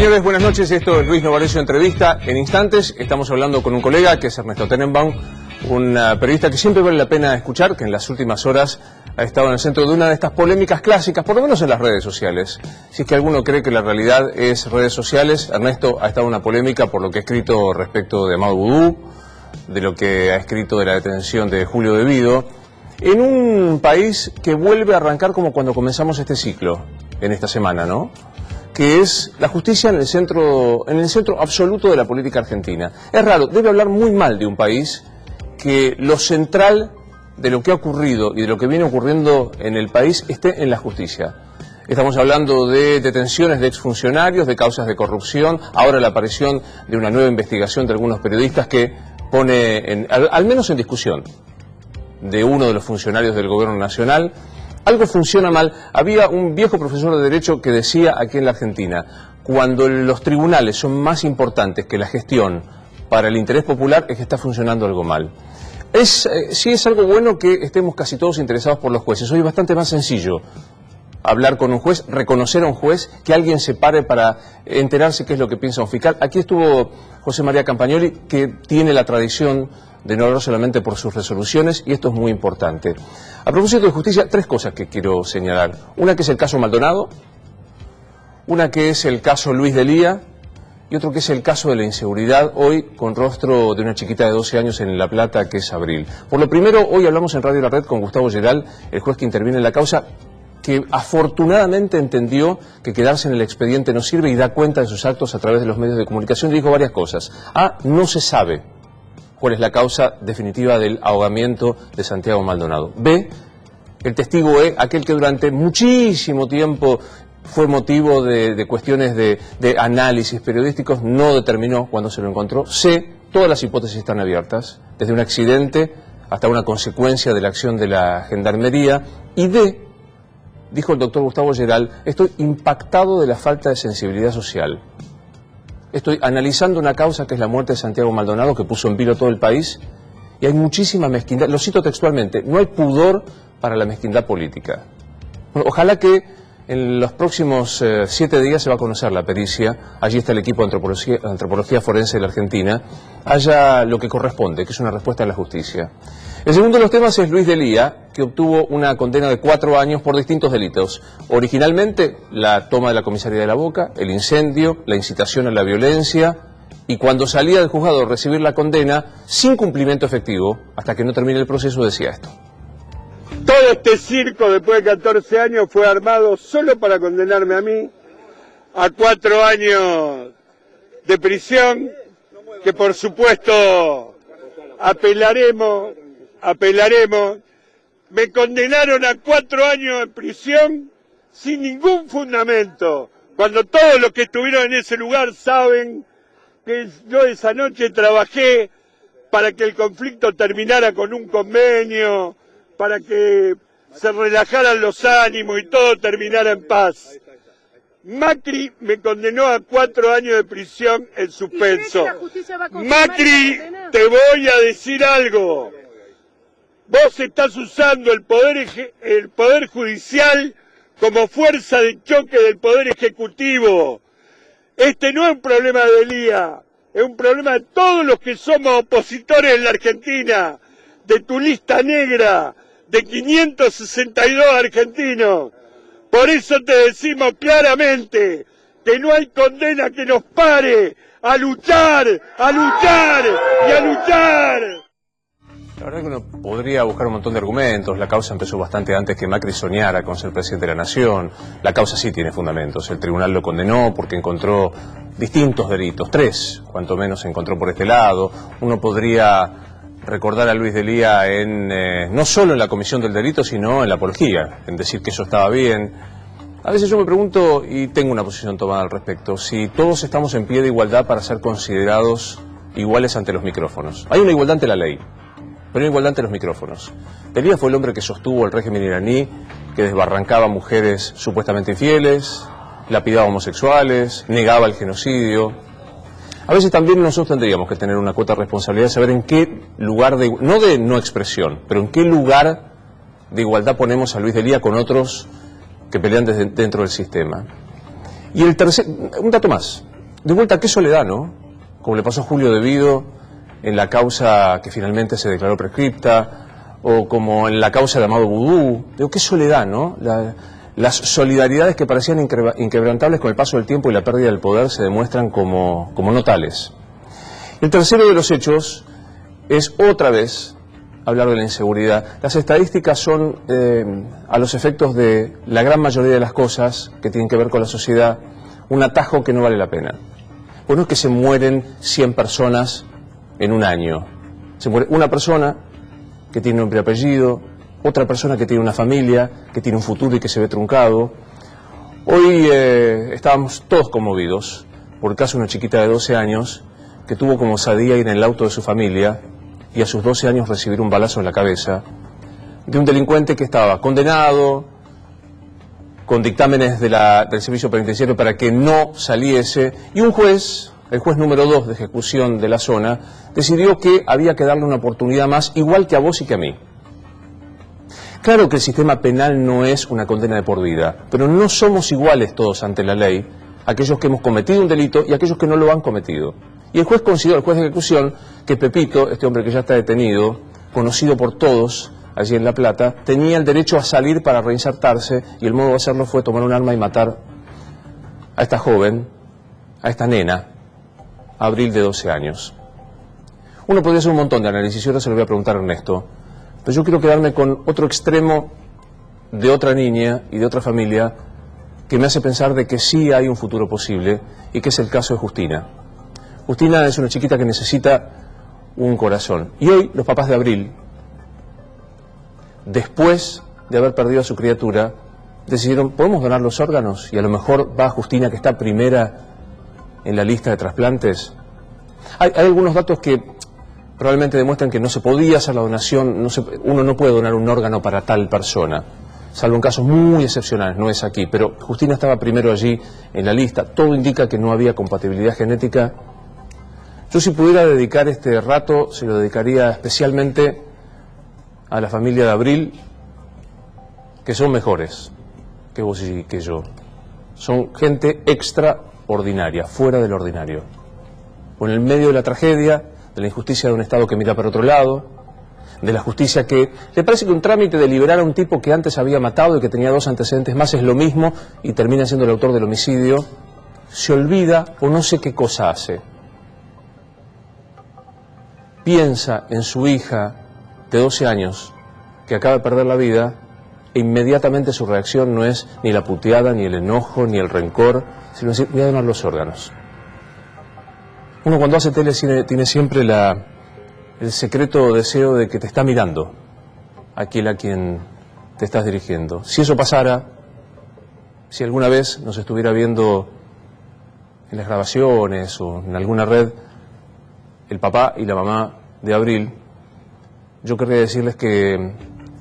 Señores, buenas noches. Esto es Luis Novarecio Entrevista. En instantes estamos hablando con un colega que es Ernesto Tenenbaum, un periodista que siempre vale la pena escuchar, que en las últimas horas ha estado en el centro de una de estas polémicas clásicas, por lo menos en las redes sociales. Si es que alguno cree que la realidad es redes sociales, Ernesto ha estado en una polémica por lo que ha escrito respecto de Amadou Boudou, de lo que ha escrito de la detención de Julio De Vido, en un país que vuelve a arrancar como cuando comenzamos este ciclo, en esta semana, ¿no?, que es la justicia en el centro absoluto de la política argentina. Es raro, debe hablar muy mal de un país que lo central de lo que ha ocurrido y de lo que viene ocurriendo en el país esté en la justicia. Estamos hablando de detenciones de exfuncionarios, de causas de corrupción, ahora la aparición de una nueva investigación de algunos periodistas que pone, al menos en discusión, de uno de los funcionarios del gobierno nacional. Algo funciona mal. Había un viejo profesor de Derecho que decía aquí en la Argentina, cuando los tribunales son más importantes que la gestión para el interés popular, es que está funcionando algo mal. Sí es algo bueno que estemos casi todos interesados por los jueces. Hoy es bastante más sencillo hablar con un juez, reconocer a un juez, que alguien se pare para enterarse qué es lo que piensa un fiscal. Aquí estuvo José María Campagnoli, que tiene la tradición de no hablar solamente por sus resoluciones, y esto es muy importante. A propósito de justicia, tres cosas que quiero señalar. Una que es el caso Maldonado, una que es el caso Luis Delía, y otro que es el caso de la inseguridad, hoy con rostro de una chiquita de 12 años en La Plata, que es Abril. Por lo primero, hoy hablamos en Radio La Red con Gustavo Geral, el juez que interviene en la causa, que afortunadamente entendió que quedarse en el expediente no sirve y da cuenta de sus actos a través de los medios de comunicación. Y dijo varias cosas. A, no se sabe cuál es la causa definitiva del ahogamiento de Santiago Maldonado. B, el testigo E, aquel que durante muchísimo tiempo fue motivo de cuestiones de análisis periodísticos, no determinó cuándo se lo encontró. C, todas las hipótesis están abiertas, desde un accidente hasta una consecuencia de la acción de la Gendarmería. Y D, dijo el doctor Gustavo Geral, estoy impactado de la falta de sensibilidad social. Estoy analizando una causa que es la muerte de Santiago Maldonado, que puso en vilo todo el país, y hay muchísima mezquindad. Lo cito textualmente, no hay pudor para la mezquindad política. Bueno, ojalá que en los próximos 7 días se va a conocer la pericia, allí está el equipo de antropología forense de la Argentina, haya lo que corresponde, que es una respuesta de la justicia. El segundo de los temas es Luis Delía, que obtuvo una condena de 4 años por distintos delitos. Originalmente, la toma de la comisaría de La Boca, el incendio, la incitación a la violencia, y cuando salía del juzgado a recibir la condena, sin cumplimiento efectivo, hasta que no termine el proceso, decía esto. Todo este circo, después de 14 años, fue armado solo para condenarme a mí a 4 años de prisión, que por supuesto apelaremos. Me condenaron a 4 años de prisión sin ningún fundamento, cuando todos los que estuvieron en ese lugar saben que yo esa noche trabajé para que el conflicto terminara con un convenio, para que se relajaran los ánimos y todo terminara en paz. Macri me condenó a 4 años de prisión en suspenso. Macri, te voy a decir algo. Vos estás usando el poder judicial como fuerza de choque del poder ejecutivo. Este no es un problema de Delía, es un problema de todos los que somos opositores en la Argentina, de tu lista negra, de 562 argentinos. Por eso te decimos claramente que no hay condena que nos pare a luchar, a luchar y a luchar. La verdad que uno podría buscar un montón de argumentos. La causa empezó bastante antes que Macri soñara con ser presidente de la Nación. La causa sí tiene fundamentos. El tribunal lo condenó porque encontró distintos delitos, 3, cuanto menos encontró por este lado. Uno podría recordar a Luis Delía no solo en la comisión del delito, sino en la apología, en decir que eso estaba bien. A veces yo me pregunto, y tengo una posición tomada al respecto, si todos estamos en pie de igualdad para ser considerados iguales ante los micrófonos. Hay una igualdad ante la ley, pero hay una igualdad ante los micrófonos. Delía fue el hombre que sostuvo el régimen iraní, que desbarrancaba mujeres supuestamente infieles, lapidaba homosexuales, negaba el genocidio. A veces también nosotros tendríamos que tener una cuota de responsabilidad de saber en qué lugar no de no expresión, pero en qué lugar de igualdad ponemos a Luis Delía con otros que pelean dentro del sistema. Y el tercer, un dato más, De vuelta, qué soledad, ¿no? Como le pasó a Julio Devido en la causa que finalmente se declaró prescripta, o como en la causa de Amado Vudú. Digo, qué soledad, ¿no? Las solidaridades que parecían inquebrantables con el paso del tiempo y la pérdida del poder se demuestran como no tales. El tercero de los hechos es otra vez hablar de la inseguridad. Las estadísticas son, a los efectos de la gran mayoría de las cosas que tienen que ver con la sociedad, un atajo que no vale la pena. Pues no es que se mueren 100 personas en un año. Se muere una persona que tiene nombre y apellido, otra persona que tiene una familia, que tiene un futuro y que se ve truncado. Hoy estábamos todos conmovidos por el caso de una chiquita de 12 años que tuvo como osadía ir en el auto de su familia y a sus 12 años recibir un balazo en la cabeza de un delincuente que estaba condenado, con dictámenes del servicio penitenciario para que no saliese, y un juez, el juez número 2 de ejecución de la zona, decidió que había que darle una oportunidad más, igual que a vos y que a mí. Claro que el sistema penal no es una condena de por vida, pero no somos iguales todos ante la ley, aquellos que hemos cometido un delito y aquellos que no lo han cometido. Y el juez consideró, el juez de ejecución, que Pepito, este hombre que ya está detenido, conocido por todos allí en La Plata, tenía el derecho a salir para reinsertarse, y el modo de hacerlo fue tomar un arma y matar a esta joven, a esta nena, Abril, de 12 años. Uno podría hacer un montón de análisis, y ahora se lo voy a preguntar a Ernesto, pero yo quiero quedarme con otro extremo de otra niña y de otra familia que me hace pensar de que sí hay un futuro posible, y que es el caso de Justina. Justina es una chiquita que necesita un corazón. Y hoy los papás de Abril, después de haber perdido a su criatura, decidieron, ¿podemos donar los órganos? Y a lo mejor va Justina, que está primera en la lista de trasplantes. Hay algunos datos que probablemente demuestran que no se podía hacer la donación, uno no puede donar un órgano para tal persona, salvo en casos muy excepcionales, no es aquí, pero Justina estaba primero allí en la lista. Todo indica que no había compatibilidad genética. Yo, si pudiera dedicar este rato, se lo dedicaría especialmente a la familia de Abril, que son mejores que vos y que yo. Son gente extraordinaria, fuera del ordinario. O en el medio de la tragedia, de la injusticia de un Estado que mira para otro lado, de la justicia que le parece que un trámite de liberar a un tipo que antes había matado y que tenía 2 antecedentes más es lo mismo y termina siendo el autor del homicidio, se olvida o no sé qué cosa hace. Piensa en su hija de 12 años que acaba de perder la vida e inmediatamente su reacción no es ni la puteada, ni el enojo, ni el rencor, sino decir, voy a donar los órganos. Uno cuando hace tele tiene siempre el secreto deseo de que te está mirando aquel a quien te estás dirigiendo. Si eso pasara, si alguna vez nos estuviera viendo en las grabaciones o en alguna red el papá y la mamá de Abril, yo querría decirles que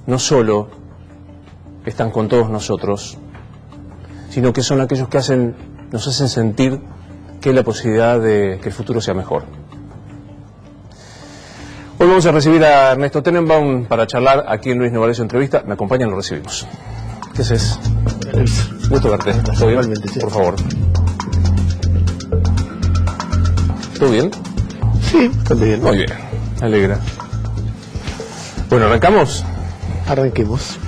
no solo están con todos nosotros, sino que son aquellos que nos hacen sentir que hay la posibilidad de que el futuro sea mejor. Hoy vamos a recibir a Ernesto Tenenbaum para charlar aquí en Luis Novarecio Entrevista. Me acompañan, lo recibimos. ¿Qué haces? Gusto verte. ¿Todo bien? Igualmente, sí. Por favor. ¿Todo bien? Sí, bastante bien. Muy bien, me alegra. Bueno, ¿arrancamos? Arranquemos.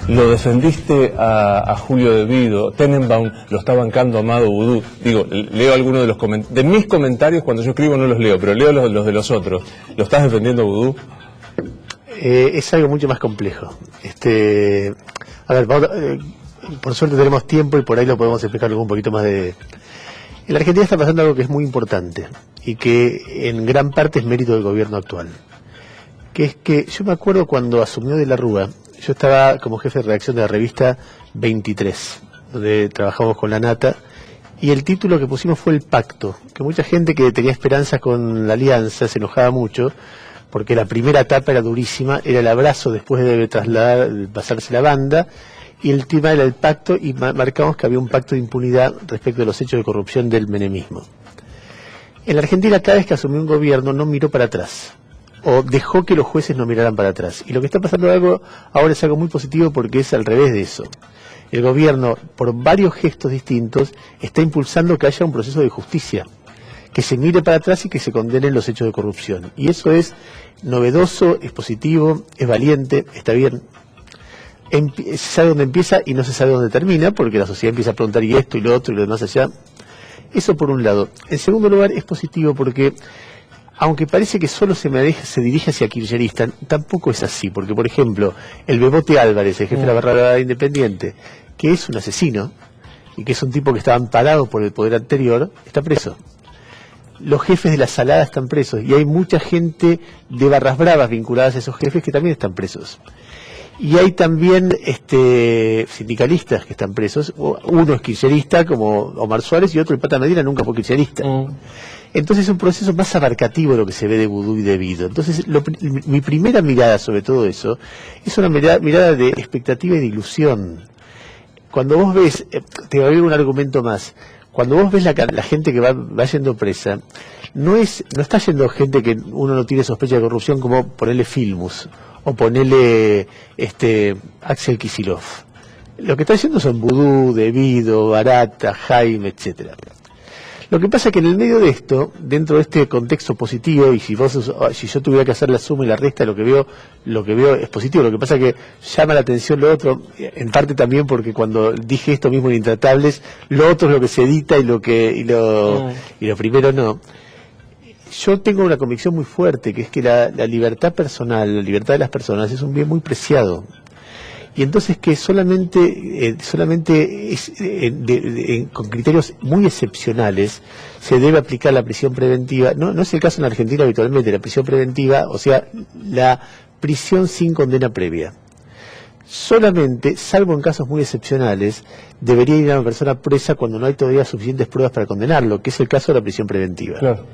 Lo defendiste a Julio Devido, Tenenbaum lo está bancando Amado Vudú. Digo, leo algunos de mis comentarios, cuando yo escribo no los leo, pero leo los de los otros. ¿Lo estás defendiendo a Vudú? Es algo mucho más complejo. A ver, por suerte tenemos tiempo y por ahí lo podemos explicar un poquito más de... En la Argentina está pasando algo que es muy importante y que en gran parte es mérito del gobierno actual. Que es que yo me acuerdo cuando asumió De la Rúa, yo estaba como jefe de redacción de la revista 23, donde trabajamos con la Nata, y el título que pusimos fue El Pacto, que mucha gente que tenía esperanzas con la alianza se enojaba mucho, porque la primera etapa era durísima, era el abrazo después de pasarse la banda, y el tema era el pacto, y marcamos que había un pacto de impunidad respecto de los hechos de corrupción del menemismo. En la Argentina, cada vez que asumió un gobierno, no miró para atrás, o dejó que los jueces no miraran para atrás. Y lo que está pasando ahora es algo muy positivo, porque es al revés de eso. El gobierno, por varios gestos distintos, está impulsando que haya un proceso de justicia que se mire para atrás y que se condenen los hechos de corrupción. Y eso es novedoso, es positivo, es valiente, está bien. Se sabe dónde empieza y no se sabe dónde termina, porque la sociedad empieza a preguntar y esto y lo otro y lo demás allá. Eso por un lado. En segundo lugar, es positivo porque, aunque parece que solo se dirige hacia kirchnerista, tampoco es así, porque por ejemplo, el Bebote Álvarez, el jefe de la Barra Independiente, que es un asesino, y que es un tipo que estaba amparado por el poder anterior, está preso. Los jefes de la Salada están presos, y hay mucha gente de barras bravas vinculadas a esos jefes que también están presos. Y hay también sindicalistas que están presos, uno es kirchnerista como Omar Suárez y otro, el Pata Medina, nunca fue kirchnerista. Entonces es un proceso más abarcativo lo que se ve de vudú y de Vido. Entonces mi primera mirada sobre todo eso es una mirada de expectativa y de ilusión. Cuando vos ves, te voy a dar un argumento más, cuando vos ves la gente que va yendo presa, no está yendo gente que uno no tiene sospecha de corrupción, como ponerle Filmus o ponerle Axel Kicillof. Lo que está haciendo son Vudú, Devido, Barata, Jaime, etcétera. Lo que pasa es que en el medio de esto, dentro de este contexto positivo, y si yo tuviera que hacer la suma y la resta, lo que veo es positivo. Lo que pasa es que llama la atención lo otro, en parte también porque cuando dije esto mismo en Intratables, lo otro es lo que se edita y lo primero no. Yo tengo una convicción muy fuerte, que es que la libertad personal, la libertad de las personas es un bien muy preciado. Y entonces que solamente con criterios muy excepcionales se debe aplicar la prisión preventiva. No es el caso en la Argentina habitualmente, la prisión preventiva, o sea, la prisión sin condena previa. Solamente, salvo en casos muy excepcionales, debería ir a una persona presa cuando no hay todavía suficientes pruebas para condenarlo, que es el caso de la prisión preventiva. Claro.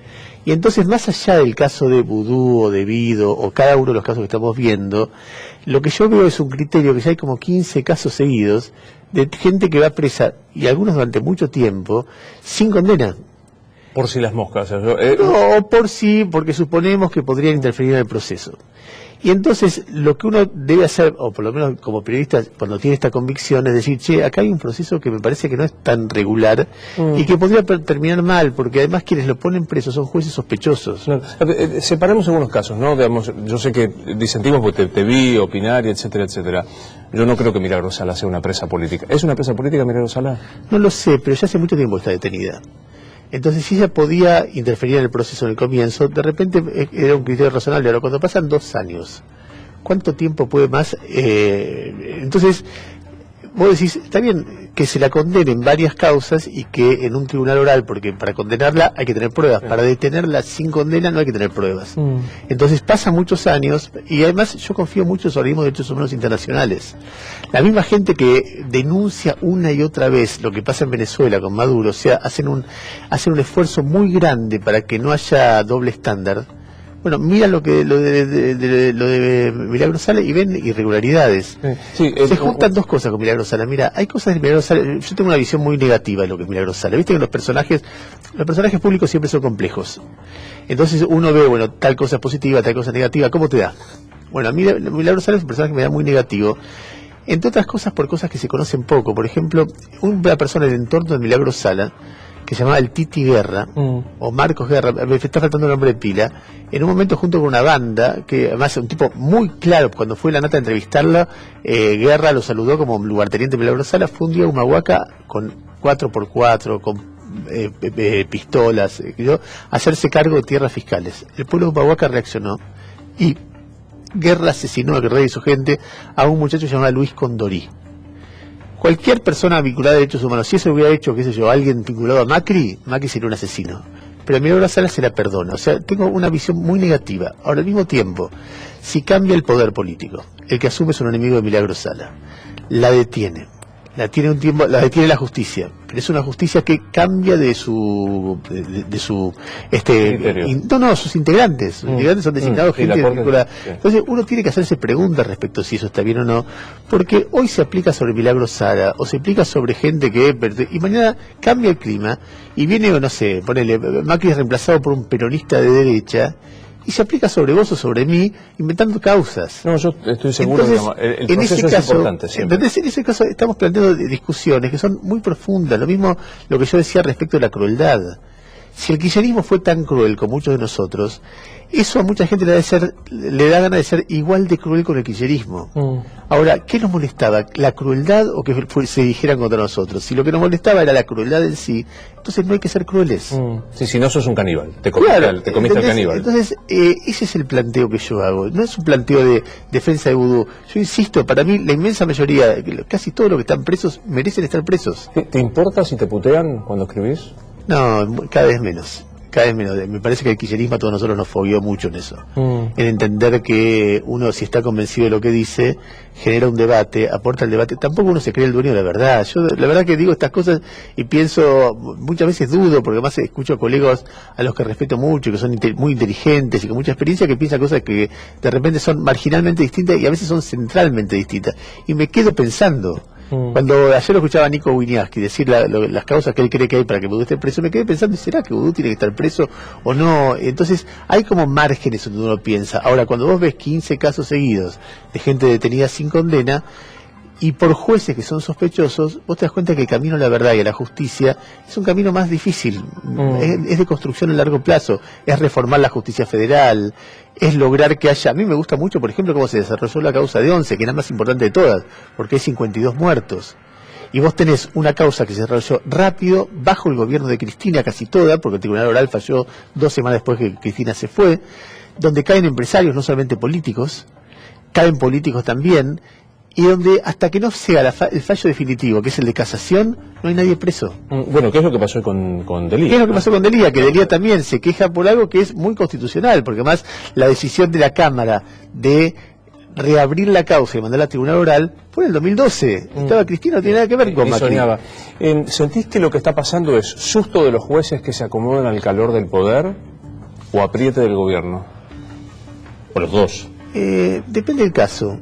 Y entonces, más allá del caso de Vudú o de Vido, o cada uno de los casos que estamos viendo, lo que yo veo es un criterio que ya hay como 15 casos seguidos de gente que va presa, y algunos durante mucho tiempo, sin condena. Por si las moscas. No, porque suponemos que podrían interferir en el proceso. Y entonces lo que uno debe hacer, o por lo menos como periodista, cuando tiene esta convicción, es decir, che, acá hay un proceso que me parece que no es tan regular y que podría terminar mal, porque además quienes lo ponen preso son jueces sospechosos. No, separemos algunos casos, ¿no? Digamos, yo sé que disentimos porque te vi opinar y etcétera, etcétera. Yo no creo que Milagros Sala sea una presa política. ¿Es una presa política Milagros Sala? No lo sé, pero ya hace mucho tiempo está detenida. Entonces, si ella podía interferir en el proceso en el comienzo, de repente era un criterio razonable. Ahora, cuando pasan 2 años, ¿cuánto tiempo puede más? Entonces, vos decís, está bien que se la condene en varias causas y que en un tribunal oral, porque para condenarla hay que tener pruebas, para detenerla sin condena no hay que tener pruebas. Entonces pasan muchos años y además yo confío mucho en los organismos de derechos humanos internacionales. La misma gente que denuncia una y otra vez lo que pasa en Venezuela con Maduro, o sea, hacen un esfuerzo muy grande para que no haya doble estándar. Bueno, mira lo de Milagros Sala y ven irregularidades. Sí, se juntan dos cosas con Milagros Sala. Mira, hay cosas de Milagros Sala. Yo tengo una visión muy negativa de lo que es Milagros Sala. Viste que los personajes públicos siempre son complejos. Entonces uno ve, bueno, tal cosa es positiva, tal cosa es negativa. ¿Cómo te da? Bueno, a mí Milagros Sala es un personaje que me da muy negativo. Entre otras cosas por cosas que se conocen poco. Por ejemplo, una persona del entorno de Milagros Sala, que se llamaba el Titi Guerra, o Marcos Guerra, me está faltando el nombre de pila, en un momento junto con una banda, que además un tipo muy claro, cuando fue la nata a entrevistarla, Guerra lo saludó como lugarteniente de Milagros Sala, fue un día a Humahuaca con 4x4, con pistolas, hacerse cargo de tierras fiscales. El pueblo de Humahuaca reaccionó y Guerra asesinó a Guerrero y su gente a un muchacho llamado Luis Condorí. Cualquier persona vinculada a derechos humanos, si eso hubiera hecho, qué sé yo, alguien vinculado a Macri sería un asesino. Pero a Milagros Sala se la perdona. O sea, tengo una visión muy negativa. Ahora, al mismo tiempo, si cambia el poder político, el que asume es un enemigo de Milagros Sala, la detiene. La detiene la justicia, pero es una justicia que cambia sus integrantes. Sus integrantes son designados gente vinculada. Entonces uno tiene que hacerse preguntas respecto a si eso está bien o no, porque hoy se aplica sobre Milagros Sala, o se aplica sobre gente y mañana cambia el clima, y viene, no sé, ponele, Macri es reemplazado por un peronista de derecha, y se aplica sobre vos o sobre mí, inventando causas. No, yo estoy seguro. Entonces, que el proceso es importante siempre. En ese caso estamos planteando discusiones que son muy profundas. Lo mismo lo que yo decía respecto de la crueldad. Si el kirchnerismo fue tan cruel con muchos de nosotros, eso a mucha gente le da ganas de ser igual de cruel con el kirchnerismo. Ahora, ¿qué nos molestaba? ¿La crueldad o que se dijeran contra nosotros? Si lo que nos molestaba era la crueldad en sí, entonces no hay que ser crueles. Sí, si no sos un caníbal, te comiste al caníbal. Entonces, ese es el planteo que yo hago. No es un planteo de defensa de vudú. Yo insisto, para mí la inmensa mayoría, casi todos los que están presos, merecen estar presos. ¿Te importa si te putean cuando escribís? No, cada vez menos. Cada vez menos. Me parece que el kirchnerismo a todos nosotros nos fogueó mucho en eso. En entender que uno, si está convencido de lo que dice, genera un debate, aporta el debate. Tampoco uno se cree el dueño de la verdad. Yo la verdad que digo estas cosas y pienso, muchas veces dudo, porque además escucho a colegas a los que respeto mucho, que son muy inteligentes y con mucha experiencia, que piensan cosas que de repente son marginalmente distintas y a veces son centralmente distintas. Y me quedo pensando. Cuando ayer lo escuchaba a Nico Winiarski decir las causas que él cree que hay para que Vudú esté preso, me quedé pensando, ¿será que Vudú tiene que estar preso o no? Entonces hay como márgenes donde uno piensa. Ahora, cuando vos ves 15 casos seguidos de gente detenida sin condena y por jueces que son sospechosos, vos te das cuenta que el camino a la verdad y a la justicia es un camino más difícil, es de construcción a largo plazo, es reformar la justicia federal, es lograr que haya... A mí me gusta mucho, por ejemplo, cómo se desarrolló la causa de Once, que es la más importante de todas, porque hay 52 muertos. Y vos tenés una causa que se desarrolló rápido, bajo el gobierno de Cristina, casi toda, porque el Tribunal Oral falló 2 semanas después que Cristina se fue, donde caen empresarios, no solamente políticos, caen políticos también, y donde hasta que no sea el fallo definitivo, que es el de casación, no hay nadie preso. Bueno, ¿qué es lo que pasó con Delía? ¿Qué es lo que pasó con Delía? Que Delía también se queja por algo que es muy constitucional, porque además la decisión de la Cámara de reabrir la causa y mandarla al Tribunal Oral fue en el 2012. Estaba Cristina, no tiene nada que ver con Macri. Soñaba. ¿Sentís que lo que está pasando es susto de los jueces que se acomodan al calor del poder o apriete del gobierno? O los dos. Depende del caso.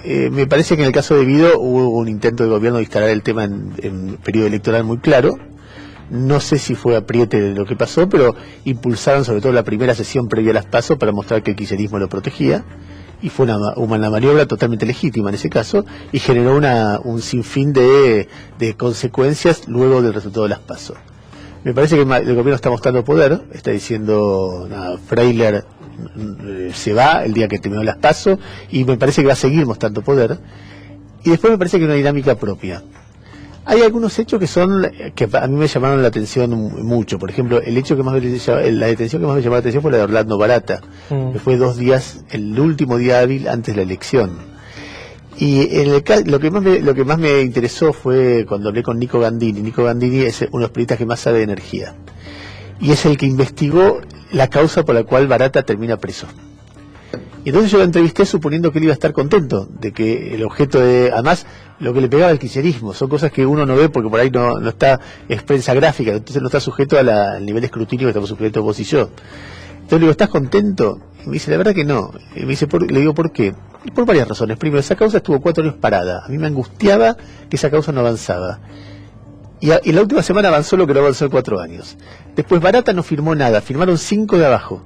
Me parece que en el caso de Guido hubo un intento del gobierno de instalar el tema en periodo electoral muy claro. No sé si fue apriete de lo que pasó, pero impulsaron sobre todo la primera sesión previa a las PASO para mostrar que el kirchnerismo lo protegía. Y fue una maniobra totalmente legítima en ese caso y generó un sinfín de consecuencias luego del resultado de las PASO. Me parece que el gobierno está mostrando poder, está diciendo Freiler se va el día que terminó las PASO y me parece que va a seguir mostrando poder. Y después me parece que hay una dinámica propia. Hay algunos hechos que a mí me llamaron la atención mucho. Por ejemplo, la detención que más me llamó la atención fue la de Orlando Barata, que fue 2 días, el último día hábil antes de la elección. Y lo que más me interesó fue cuando hablé con Nico Gandini. Nico Gandini es uno de los periodistas que más sabe de energía. Y es el que investigó la causa por la cual Barata termina preso. Y entonces yo lo entrevisté suponiendo que él iba a estar contento de que el objeto de... Además, lo que le pegaba al kirchnerismo son cosas que uno no ve porque por ahí no está, es prensa gráfica, entonces no está sujeto al nivel de escrutinio que estamos sujetos vos y yo. Entonces le digo, ¿estás contento? Y me dice, la verdad que no. Y me dice, le digo, ¿por qué? Y por varias razones. Primero, esa causa estuvo 4 años parada. A mí me angustiaba que esa causa no avanzaba. Y la última semana avanzó lo que no avanzó en 4 años. Después Barata no firmó nada, firmaron 5 de abajo.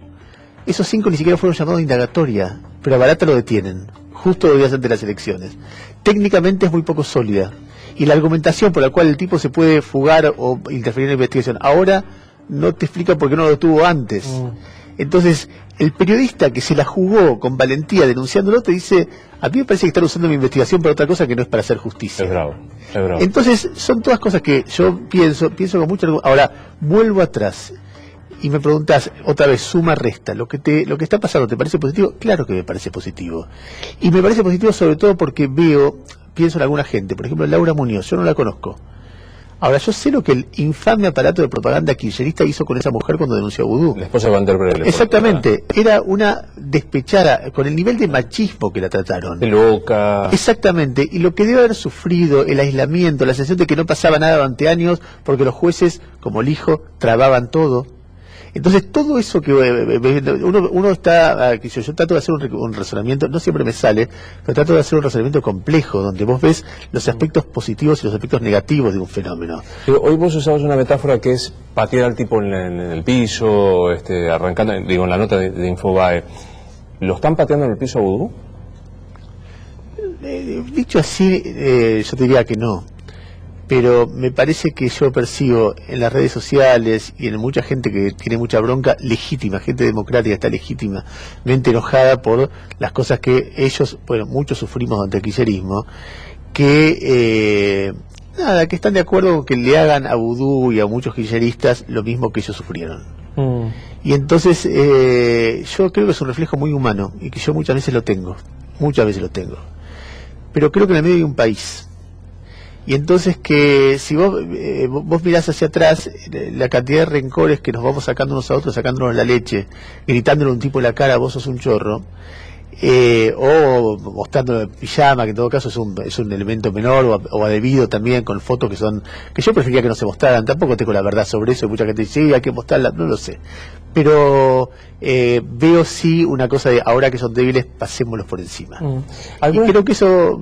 Esos 5 ni siquiera fueron llamados a indagatoria, pero a Barata lo detienen, justo 2 días antes de las elecciones. Técnicamente es muy poco sólida. Y la argumentación por la cual el tipo se puede fugar o interferir en la investigación ahora no te explica por qué no lo tuvo antes. Entonces, el periodista que se la jugó con valentía denunciándolo te dice, a mí me parece que están usando mi investigación para otra cosa que no es para hacer justicia. Es bravo, es bravo. Entonces, son todas cosas que yo pienso con mucho... Ahora, vuelvo atrás y me preguntas otra vez, suma, resta, lo que está pasando, ¿te parece positivo? Claro que me parece positivo. Y me parece positivo sobre todo porque pienso en alguna gente, por ejemplo Laura Muñoz, yo no la conozco. Ahora, yo sé lo que el infame aparato de propaganda kirchnerista hizo con esa mujer cuando denunció a Vudú. La esposa de Van der Brel. Exactamente, era una despechada, con el nivel de machismo que la trataron. De loca. Exactamente, y lo que debe haber sufrido, el aislamiento, la sensación de que no pasaba nada durante años, porque los jueces, como el hijo, trababan todo. Entonces todo eso que uno está, yo trato de hacer un razonamiento, no siempre me sale, pero trato de hacer un razonamiento complejo, donde vos ves los aspectos positivos y los aspectos negativos de un fenómeno. Pero hoy vos usabas una metáfora que es patear al tipo en el piso, arrancando, digo, en la nota de Infobae. ¿Lo están pateando en el piso a Vudú? Dicho así, yo te diría que no. pero me parece que yo percibo en las redes sociales y en mucha gente que tiene mucha bronca legítima, gente democrática está legítimamente enojada por las cosas que ellos, bueno, muchos sufrimos ante el kirchnerismo, que que están de acuerdo con que le hagan a Vudú y a muchos kirchneristas lo mismo que ellos sufrieron. Y entonces yo creo que es un reflejo muy humano y que yo muchas veces lo tengo, pero creo que en el medio hay un país. Y entonces que si vos mirás hacia atrás, la cantidad de rencores que nos vamos sacando unos a otros, sacándonos la leche, gritándole a un tipo en la cara, vos sos un chorro, o mostrando pijama, que en todo caso es un elemento menor, o a debido también, con fotos que yo preferiría que no se mostraran. Tampoco tengo la verdad sobre eso, y mucha gente dice, sí, hay que mostrarla, no lo sé. Pero veo sí una cosa de, ahora que son débiles, pasémoslos por encima. Y creo que eso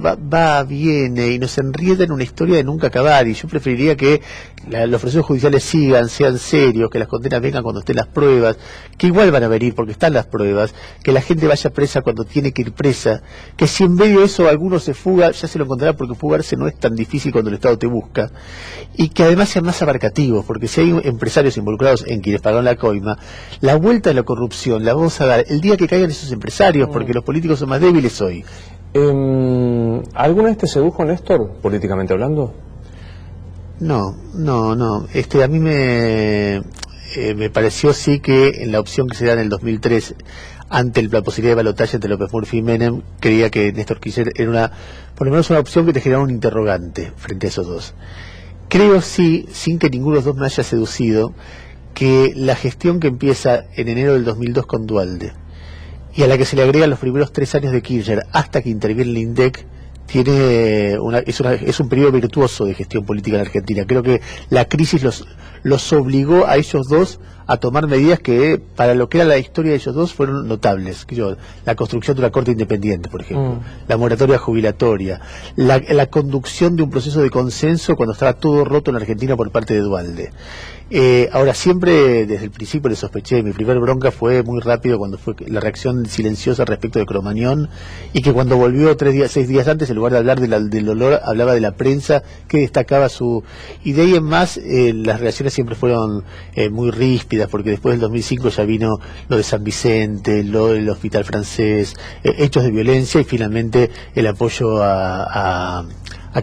viene y nos enrieda en una historia de nunca acabar, y yo preferiría que los procesos judiciales sean serios, que las condenas vengan cuando estén las pruebas, que igual van a venir porque están las pruebas, que la gente vaya presa cuando tiene que ir presa, que si en medio de eso alguno se fuga, ya se lo encontrará, porque fugarse no es tan difícil cuando el Estado te busca, y que además sean más abarcativos, porque si hay empresarios involucrados en quienes pagaron la coima, la vuelta de la corrupción la vamos a dar el día que caigan esos empresarios, porque los políticos son más débiles hoy. ¿Alguna vez te sedujo, Néstor, políticamente hablando? No. A mí me pareció sí que en la opción que se da en el 2003, ante la posibilidad de balotaje entre López Murphy y Menem, creía que Néstor Kirchner era por lo menos una opción que te generaba un interrogante frente a esos dos. Creo sí, sin que ninguno de los dos me haya seducido, que la gestión que empieza en enero del 2002 con Duhalde, y a la que se le agregan los primeros 3 años de Kirchner hasta que interviene el INDEC, es un periodo virtuoso de gestión política en Argentina. Creo que la crisis los obligó a ellos dos a tomar medidas que, para lo que era la historia de ellos dos, fueron notables. La construcción de una corte independiente, por ejemplo, la moratoria jubilatoria, la conducción de un proceso de consenso cuando estaba todo roto en Argentina por parte de Duhalde. Ahora, siempre desde el principio le sospeché, mi primer bronca fue muy rápido cuando fue la reacción silenciosa respecto de Cromañón, y que cuando volvió 6 días antes, en lugar de hablar del olor, hablaba de la prensa que destacaba y de ahí en más las reacciones siempre fueron muy ríspidas, porque después del 2005 ya vino lo de San Vicente, lo del Hospital Francés, hechos de violencia, y finalmente el apoyo a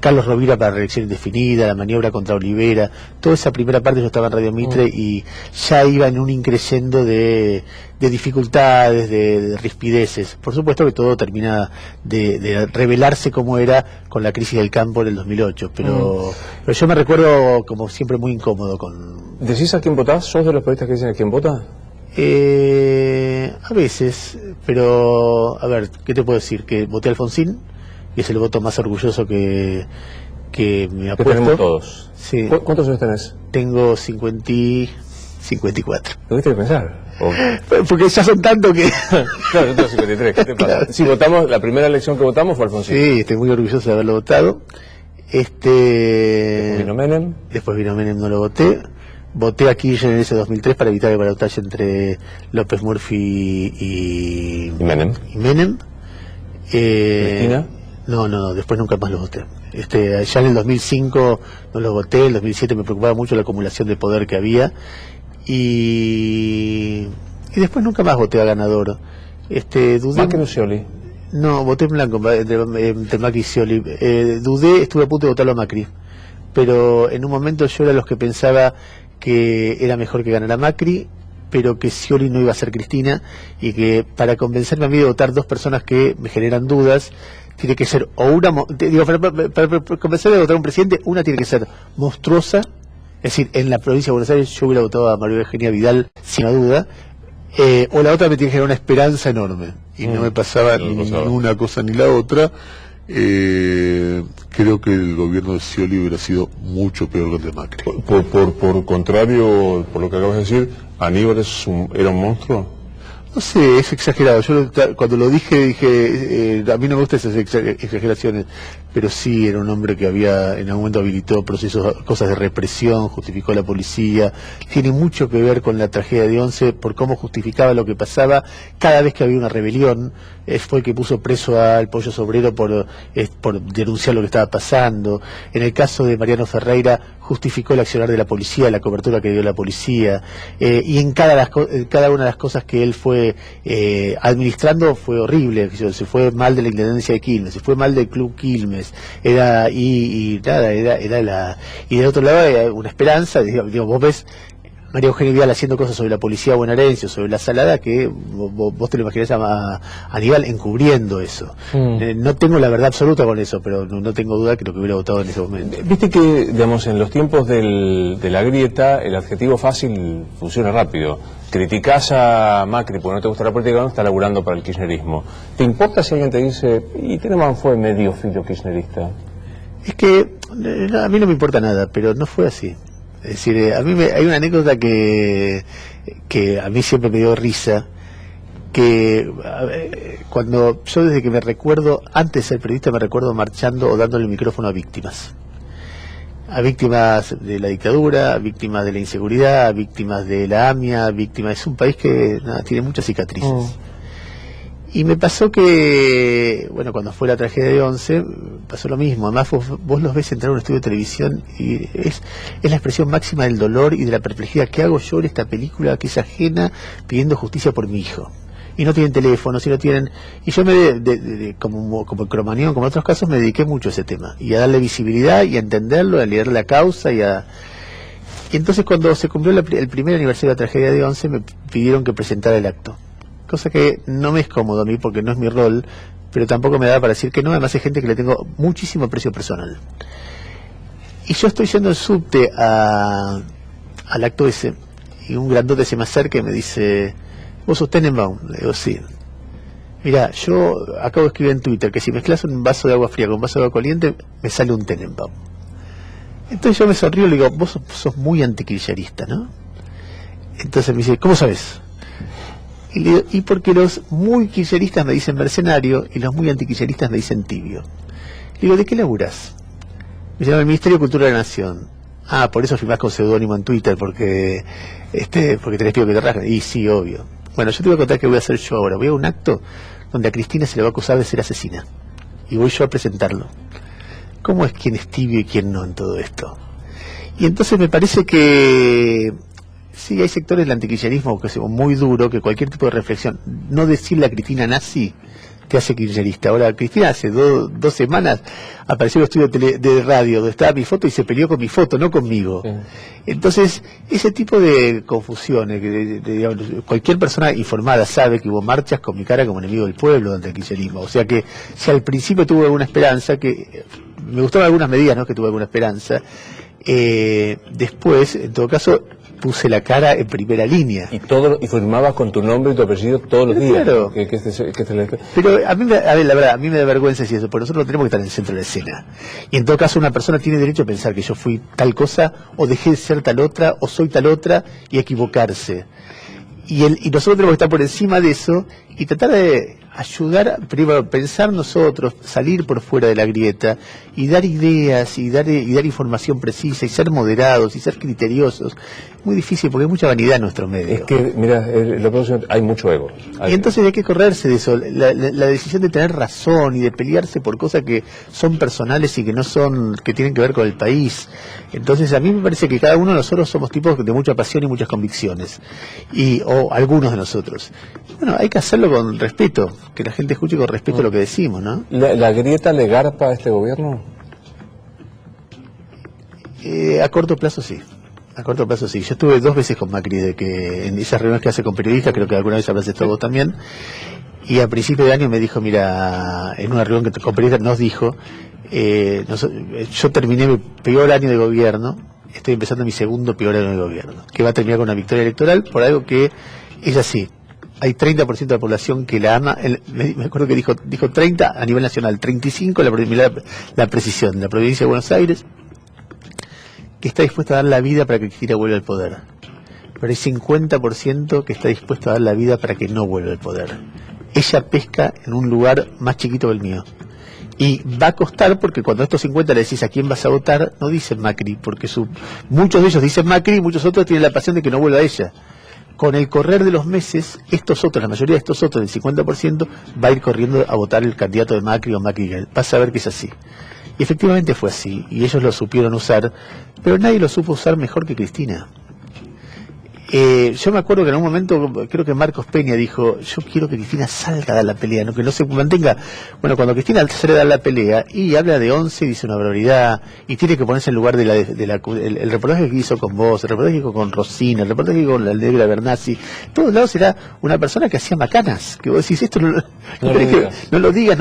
Carlos Rovira para reelección indefinida, la maniobra contra Olivera. Toda esa primera parte yo estaba en Radio Mitre y ya iba en un increyendo de dificultades, de rispideces. Por supuesto que todo termina de revelarse como era con la crisis del campo en el 2008, pero yo me recuerdo como siempre muy incómodo con... ¿Decís a quién votás? ¿Sos de los periodistas que dicen a quién vota? A veces, pero a ver, ¿qué te puedo decir? Que voté a Alfonsín, y es el voto más orgulloso que me ha puesto. Tenemos todos. Sí. ¿Cuántos años tenés? Tengo 54. ¿Tuviste que pensar? Porque ya son tanto que... Claro, yo tengo 53, ¿qué te pasa? Claro. Sí, la primera elección que votamos fue Alfonsín. Sí, estoy muy orgulloso de haberlo votado. Después vino Menem. No lo voté. Voté a Kirchner en ese 2003 para evitar el balotaje entre López Murphy y Menem. ¿Cristina? No, después nunca más los voté. Ya en el 2005 no los voté, en el 2007 me preocupaba mucho la acumulación de poder que había, y después nunca más voté a ganador. Dudé. ¿Macri o Scioli? No, voté en blanco entre Macri y Scioli. Estuve a punto de votarlo a Macri, pero en un momento yo era de los que pensaba que era mejor que ganara Macri, pero que Scioli no iba a ser Cristina, y que para convencerme a mí de votar 2 personas que me generan dudas, tiene que ser para convencerme de votar a un presidente, una tiene que ser monstruosa, es decir, en la provincia de Buenos Aires yo hubiera votado a María Eugenia Vidal sin duda, o la otra me tiene que generar una esperanza enorme, y no me pasaba ni una cosa ni la otra. Creo que el gobierno de Scioli hubiera sido mucho peor que el de Macri. Por contrario, por lo que acabas de decir, ¿Aníbal era un monstruo? No sé, es exagerado. Yo cuando lo dije, a mí no me gustan esas exageraciones, pero sí era un hombre que había en algún momento habilitó procesos, cosas de represión, justificó a la policía. Tiene mucho que ver con la tragedia de Once, por cómo justificaba lo que pasaba cada vez que había una rebelión. Fue el que puso preso al Pollo Sobrero por denunciar lo que estaba pasando. En el caso de Mariano Ferreira, justificó el accionar de la policía, la cobertura que dio la policía, y en cada una de las cosas que él fue administrando fue horrible. Se fue mal de la Intendencia de Quilmes, se fue mal del Club Quilmes, y del otro lado era una esperanza. Digo, vos ves María Eugenia Vidal haciendo cosas sobre la policía bonaerense, sobre la Salada, que vos te lo imaginás a Aníbal encubriendo eso. No tengo la verdad absoluta con eso, pero no tengo duda que lo que hubiera votado en ese momento. Viste que, digamos, en los tiempos de la grieta, el adjetivo fácil funciona rápido. Criticás a Macri porque no te gusta la política, no está laburando para el kirchnerismo. ¿Te importa si alguien te dice, y Tenenbaum fue medio filo kirchnerista? Es que a mí no me importa nada, pero no fue así. Es decir, hay una anécdota que a mí siempre me dio risa, que cuando yo desde que me recuerdo, antes de ser periodista, me recuerdo marchando o dándole el micrófono a víctimas de la dictadura, a víctimas de la inseguridad, a víctimas de la AMIA, es un país que tiene muchas cicatrices. Y me pasó que, bueno, cuando fue la tragedia de Once, pasó lo mismo. Además, vos los ves entrar a un estudio de televisión y es la expresión máxima del dolor y de la perplejidad. ¿Qué hago yo en esta película que es ajena pidiendo justicia por mi hijo? Y no tienen teléfono, si no tienen... Y yo como en Cromañón, como en otros casos, me dediqué mucho a ese tema. Y a darle visibilidad y a entenderlo, a liderar la causa y entonces cuando se cumplió el primer aniversario de la tragedia de Once, me pidieron que presentara el acto. Cosa que no me es cómodo a mí porque no es mi rol, pero tampoco me da para decir que no. Además hay gente que le tengo muchísimo aprecio personal. Y yo estoy yendo en subte al acto ese, y un grandote se me acerca y me dice, ¿vos sos Tenenbaum? Le digo, sí. Mirá, yo acabo de escribir en Twitter que si mezclas un vaso de agua fría con un vaso de agua caliente, me sale un Tenenbaum. Entonces yo me sonrío y le digo, vos sos muy antikirchnerista, ¿no? Entonces me dice, ¿cómo sabes? Y le digo, y porque los muy kirchneristas me dicen mercenario y los muy antikirchneristas me dicen tibio. Le digo, ¿de qué laburás? Me llama el Ministerio de Cultura de la Nación. Ah, por eso firmás con seudónimo en Twitter, porque tenés miedo que te rasguen. Y sí, obvio. Bueno, yo te voy a contar qué voy a hacer yo ahora. Voy a un acto donde a Cristina se le va a acusar de ser asesina. Y voy yo a presentarlo. ¿Cómo es quién es tibio y quién no en todo esto? Y entonces me parece que... sí, hay sectores del antikirchnerismo que son muy duro, que cualquier tipo de reflexión, no decirle a Cristina nazi, te hace kirchnerista. Ahora, Cristina hace dos semanas apareció en el estudio de radio donde estaba mi foto y se peleó con mi foto, no conmigo. Sí. Entonces, ese tipo de confusiones, digamos, cualquier persona informada sabe que hubo marchas con mi cara como enemigo del pueblo ante el kirchnerismo. O sea que, si al principio tuve alguna esperanza, que me gustaron algunas medidas, ¿no?, que tuve alguna esperanza, después, en todo caso, puse la cara en primera línea. Y firmabas con tu nombre y tu apellido todos los días. Claro. Pero a mí la verdad, a mí me da vergüenza decir eso, porque nosotros no tenemos que estar en el centro de la escena. Y en todo caso una persona tiene derecho a pensar que yo fui tal cosa, o dejé de ser tal otra, o soy tal otra, y equivocarse. Y nosotros tenemos que estar por encima de eso y tratar de ayudar, primero, pensar nosotros, salir por fuera de la grieta y dar ideas y dar información precisa y ser moderados y ser criteriosos. Es muy difícil porque hay mucha vanidad en nuestro medio. Es que, mira, hay mucho ego. Y entonces hay que correrse de eso. La decisión de tener razón y de pelearse por cosas que son personales y que tienen que ver con el país. Entonces a mí me parece que cada uno de nosotros somos tipos de mucha pasión y muchas convicciones. O algunos de nosotros. Bueno, hay que hacerlo con respeto, que la gente escuche con respeto lo que decimos, ¿no? ¿La grieta le garpa a este gobierno? A corto plazo sí. A corto plazo sí. Yo estuve 2 veces con Macri, en esas reuniones que hace con periodistas, creo que alguna vez hablaste estado vos también, y a principio de año me dijo, mira, en una reunión que con periodistas nos dijo, yo terminé mi peor año de gobierno, estoy empezando mi segundo peor año de gobierno, que va a terminar con una victoria electoral por algo que es así. Hay 30% de la población que la ama. Me acuerdo que dijo 30 a nivel nacional, 35 la precisión, la provincia de Buenos Aires, que está dispuesta a dar la vida para que Cristina vuelva al poder. pero hay 50% que está dispuesto a dar la vida para que no vuelva al poder. Ella pesca en un lugar más chiquito que el mío. Y va a costar, porque cuando a estos 50 le decís a quién vas a votar, no dicen Macri, porque muchos de ellos dicen Macri y muchos otros tienen la pasión de que no vuelva a ella. Con el correr de los meses, estos otros, la mayoría de estos otros, del 50%, va a ir corriendo a votar el candidato de Macri o Macri. Vas a ver que es así. Y efectivamente fue así, y ellos lo supieron usar, pero nadie lo supo usar mejor que Cristina. Yo me acuerdo que en un momento, creo que Marcos Peña dijo, yo quiero que Cristina salga a dar la pelea, no que no se mantenga. Bueno, cuando Cristina sale a dar la pelea y habla de 11, dice una barbaridad, y tiene que ponerse en lugar el reportaje que hizo con vos, el reportaje que hizo con Rosina, el reportaje que hizo con la negra Bernasi, en todos lados era una persona que hacía macanas, que vos decís, esto no lo digas.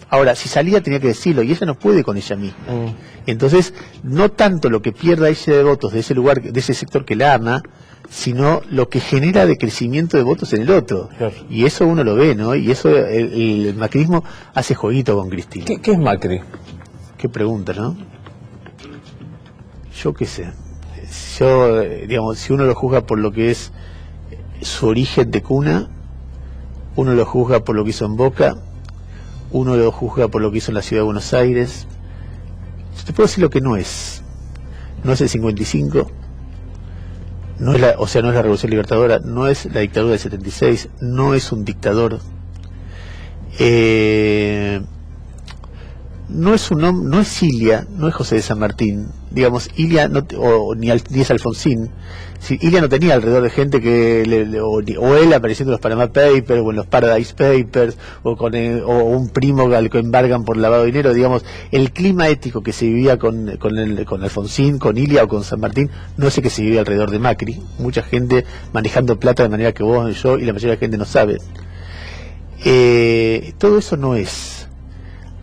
Ahora, si salía tenía que decirlo, y ella no puede con ella misma. Entonces, no tanto lo que pierda ella de votos de ese lugar, de ese sector que la ama, sino lo que genera de crecimiento de votos en el otro. Claro. Y eso uno lo ve, ¿no? Y eso el macrismo hace jueguito con Cristina. ¿Qué es Macri? Qué pregunta, ¿no? Yo qué sé. Yo, digamos, si uno lo juzga por lo que es su origen de cuna, uno lo juzga por lo que hizo en Boca, uno lo juzga por lo que hizo en la Ciudad de Buenos Aires. Yo te puedo decir lo que no es. No es el 55, no es la Revolución Libertadora, no es la dictadura del 76, no es un dictador, no es Ilia, no es José de San Martín, digamos, Ilia ni es Alfonsín. Si Ilia no tenía alrededor de gente o él apareciendo en los Panama Papers o en los Paradise Papers o un primo al que embargan por lavado de dinero, digamos, el clima ético que se vivía con Alfonsín, con Ilia o con San Martín, no es el que se vivía alrededor de Macri. Mucha gente manejando plata de manera que vos y yo y la mayoría de la gente no sabe. Todo eso no es.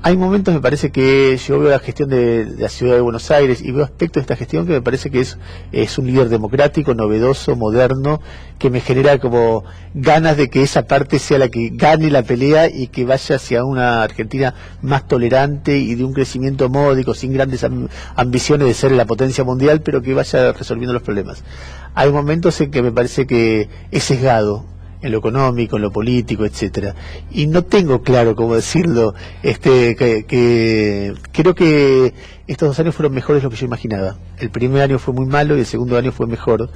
Hay momentos, me parece que yo veo la gestión de la Ciudad de Buenos Aires y veo aspectos de esta gestión que me parece que es un líder democrático, novedoso, moderno, que me genera como ganas de que esa parte sea la que gane la pelea y que vaya hacia una Argentina más tolerante y de un crecimiento módico, sin grandes ambiciones de ser la potencia mundial, pero que vaya resolviendo los problemas. Hay momentos en que me parece que es sesgado en lo económico, en lo político, etcétera, y no tengo claro cómo decirlo, que creo que estos 2 años fueron mejores de lo que yo imaginaba. El primer año fue muy malo y el segundo año fue mejor.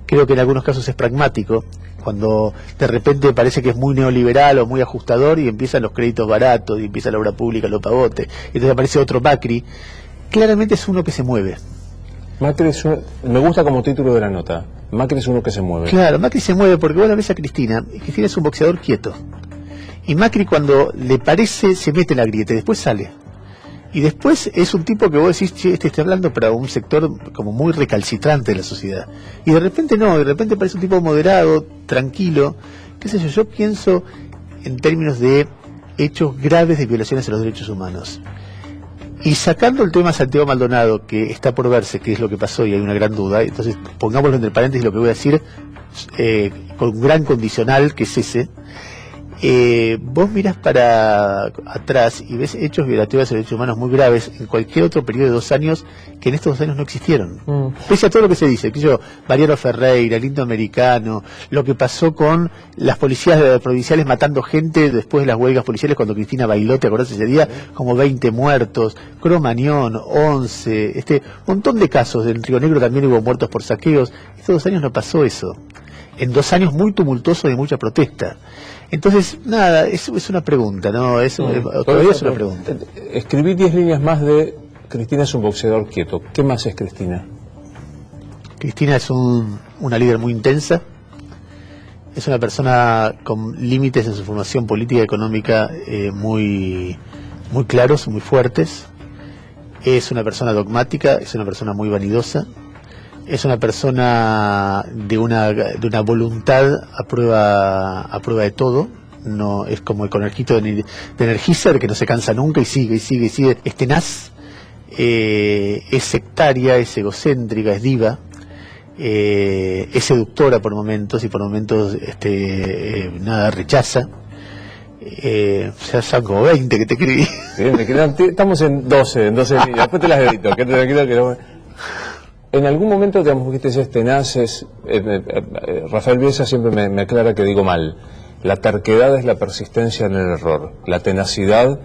Creo que en algunos casos es pragmático, cuando de repente parece que es muy neoliberal o muy ajustador y empiezan los créditos baratos y empieza la obra pública, los pagotes, entonces aparece otro Macri. Claramente es uno que se mueve. Macri me gusta como título de la nota. Macri es uno que se mueve. Claro, Macri se mueve porque vos la ves a Cristina, y Cristina es un boxeador quieto. Y Macri cuando le parece se mete en la grieta y después sale. Y después es un tipo que vos decís, che, está hablando para un sector como muy recalcitrante de la sociedad. Y de repente no, de repente parece un tipo moderado, tranquilo. Qué sé yo, yo pienso en términos de hechos graves de violaciones a los derechos humanos. Y sacando el tema Santiago Maldonado, que está por verse qué es lo que pasó y hay una gran duda, entonces pongámoslo entre paréntesis lo que voy a decir, con un gran condicional que es ese. Vos mirás para atrás y ves hechos violatorios de derechos humanos muy graves en cualquier otro periodo de 2 años que en estos 2 años no existieron. Pese a todo lo que se dice, que yo, Mariano Ferreira, el Indoamericano, lo que pasó con las policías provinciales matando gente después de las huelgas policiales cuando Cristina bailó, ¿te acordás ese día? Como 20 muertos, Cromañón, 11, montón de casos, en Río Negro también hubo muertos por saqueos. Estos 2 años no pasó eso. En 2 años muy tumultuosos de mucha protesta. Entonces, nada, es una pregunta, ¿no? Todavía es una pregunta. Escribí 10 líneas más de Cristina es un boxeador quieto. ¿Qué más es Cristina? Cristina es una líder muy intensa, es una persona con límites en su formación política y económica muy claros, muy fuertes, es una persona dogmática, es una persona muy vanidosa, es una persona de una voluntad a prueba de todo. No es como el conejito de Energizer que no se cansa nunca y sigue, es tenaz, es sectaria, es egocéntrica, es diva, es seductora por momentos y por momentos nada rechaza. Ya son como 20 que te escribí. Sí, estamos en 12 líneas, después te las edito, quédate tranquilo que no... En algún momento, digamos, vos dijiste, es tenaz, Rafael Bielsa siempre me aclara que digo mal. La terquedad es la persistencia en el error, la tenacidad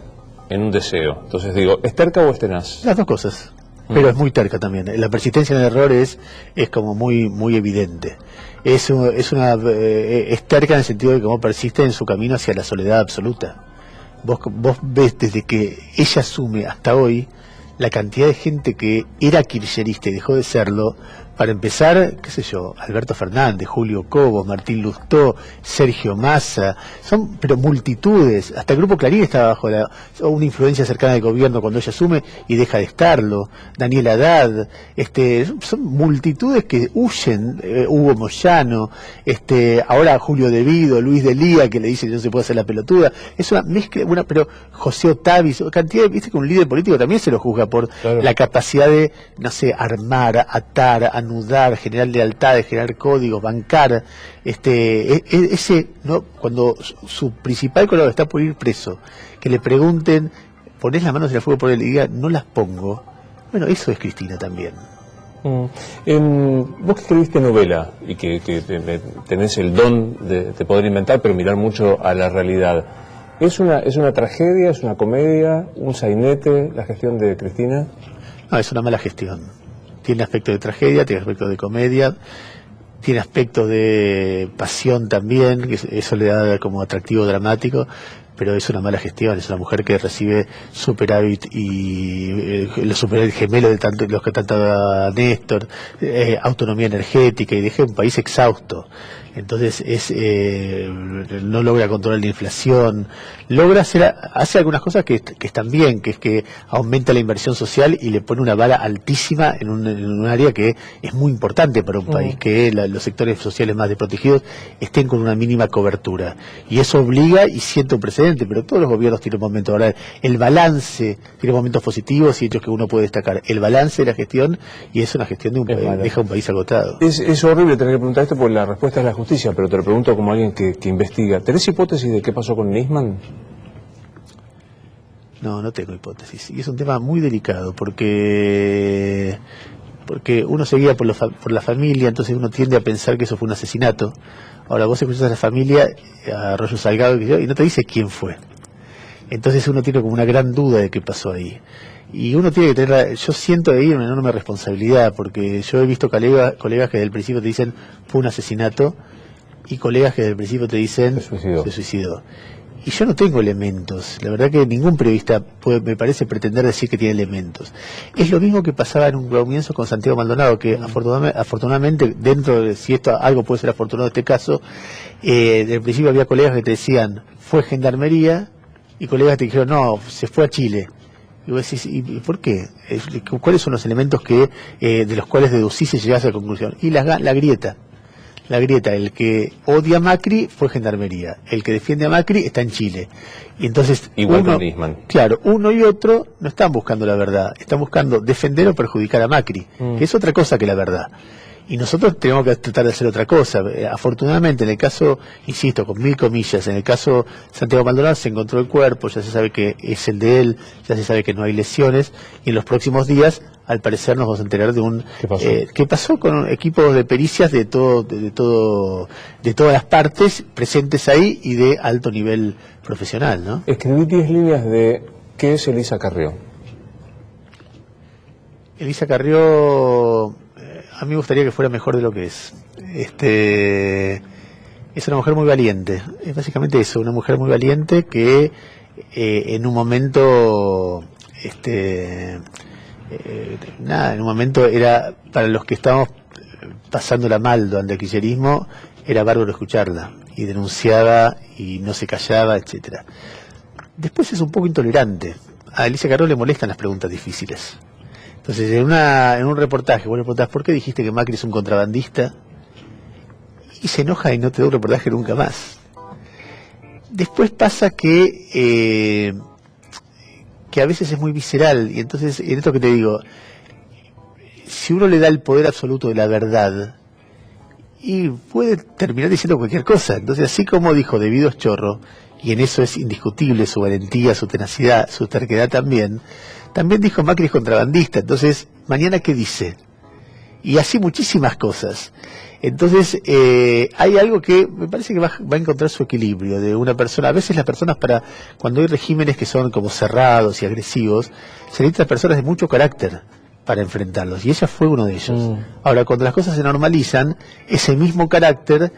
en un deseo. Entonces digo, ¿es terca o es tenaz? Las dos cosas, pero es muy terca también. La persistencia en el error es como muy evidente. Es terca en el sentido de que como persiste en su camino hacia la soledad absoluta. Vos ves desde que ella asume hasta hoy la cantidad de gente que era kirchnerista y dejó de serlo. Para empezar, qué sé yo, Alberto Fernández, Julio Cobos, Martín Lustó, Sergio Massa, son pero multitudes. Hasta el Grupo Clarín estaba bajo una influencia cercana del gobierno cuando ella asume y deja de estarlo. Daniel Haddad, son multitudes que huyen. Hugo Moyano, ahora Julio De Vido, Luis Delía, que le dice que no se puede hacer la pelotuda. Es una mezcla, pero José Otavis, cantidad viste que un líder político también se lo juzga por la capacidad de, no sé, armar, atar, anudar, generar lealtades, generar códigos, bancar, ¿no? Cuando su principal colaborador está por ir preso, que le pregunten, ¿ponés las manos en el fuego por él? Y diga, no las pongo. Bueno, eso es Cristina también. Vos que escribiste novela y que tenés el don de poder inventar, pero mirar mucho a la realidad, ¿es una tragedia, es una comedia, un sainete la gestión de Cristina? No, es una mala gestión. Tiene aspecto de tragedia, tiene aspecto de comedia, tiene aspecto de pasión también, que eso le da como atractivo dramático, pero es una mala gestión. Es una mujer que recibe superávit y los superávit gemelos de los que trataba Néstor, autonomía energética, y deja un país exhausto. Entonces no logra controlar la inflación, hace algunas cosas que están bien, que es que aumenta la inversión social y le pone una vara altísima en un área que es muy importante para un país, que los sectores sociales más desprotegidos estén con una mínima cobertura. Y eso obliga y siente un precedente, pero todos los gobiernos tienen momentos. Ahora, el balance tiene momentos positivos y hechos que uno puede destacar. El balance de la gestión, y es una gestión de un país, deja un país agotado. Es horrible tener que preguntar esto porque la respuesta es la justicia, pero te lo pregunto como alguien que investiga. ¿Tenés hipótesis de qué pasó con Nisman? No tengo hipótesis. Y es un tema muy delicado porque uno se guía por la familia, entonces uno tiende a pensar que eso fue un asesinato. Ahora vos escuchás a la familia, a Arroyo Salgado, y no te dice quién fue. Entonces uno tiene como una gran duda de qué pasó ahí. Y uno tiene que tener, yo siento ahí una enorme responsabilidad, porque yo he visto colegas que desde el principio te dicen fue un asesinato, y colegas que desde el principio te dicen se suicidó. Y yo no tengo elementos. La verdad que ningún periodista puede, me parece, pretender decir que tiene elementos. Es lo mismo que pasaba en un comienzo con Santiago Maldonado, que afortunadamente, dentro de, si esto algo puede ser afortunado en este caso, desde el principio había colegas que te decían, fue Gendarmería, y colegas que te dijeron, no, se fue a Chile. Y vos decís, ¿y por qué? ¿Cuáles son los elementos de los cuales deducís y llegás a la conclusión? Y la grieta. La grieta, el que odia a Macri fue Gendarmería, el que defiende a Macri está en Chile. Y entonces igual con Nisman. Claro, uno y otro no están buscando la verdad, están buscando defender o perjudicar a Macri, que es otra cosa que la verdad. Y nosotros tenemos que tratar de hacer otra cosa. Afortunadamente, en el caso, insisto, con 1000 comillas, en el caso Santiago Maldonado se encontró el cuerpo, ya se sabe que es el de él, ya se sabe que no hay lesiones, y en los próximos días, al parecer, nos vamos a enterar de ¿Qué pasó con equipos de pericias de todas las partes presentes ahí y de alto nivel profesional, ¿no? Escribí 10 líneas de ¿qué es Elisa Carrió? Elisa Carrió, a mí me gustaría que fuera mejor de lo que es. Es una mujer muy valiente, es básicamente eso, una mujer muy valiente que en un momento, en un momento era, para los que estábamos pasándola mal durante el kirchnerismo, era bárbaro escucharla, y denunciaba y no se callaba, etcétera. Después es un poco intolerante. A Elisa Carrió le molestan las preguntas difíciles. Entonces, en un reportaje, vos le preguntás, ¿por qué dijiste que Macri es un contrabandista? Y se enoja y no te da un reportaje nunca más. Después pasa que a veces es muy visceral, y entonces, en esto que te digo, si uno le da el poder absoluto de la verdad, y puede terminar diciendo cualquier cosa. Entonces, así como dijo De Vido es chorro, y en eso es indiscutible su valentía, su tenacidad, su terquedad también dijo Macri es contrabandista. Entonces, mañana ¿qué dice? y así muchísimas cosas. Entonces, hay algo que me parece que va a encontrar su equilibrio de una persona. A veces las personas, cuando hay regímenes que son como cerrados y agresivos, se necesitan personas de mucho carácter para enfrentarlos, y ella fue uno de ellos. Ahora, cuando las cosas se normalizan, ese mismo carácter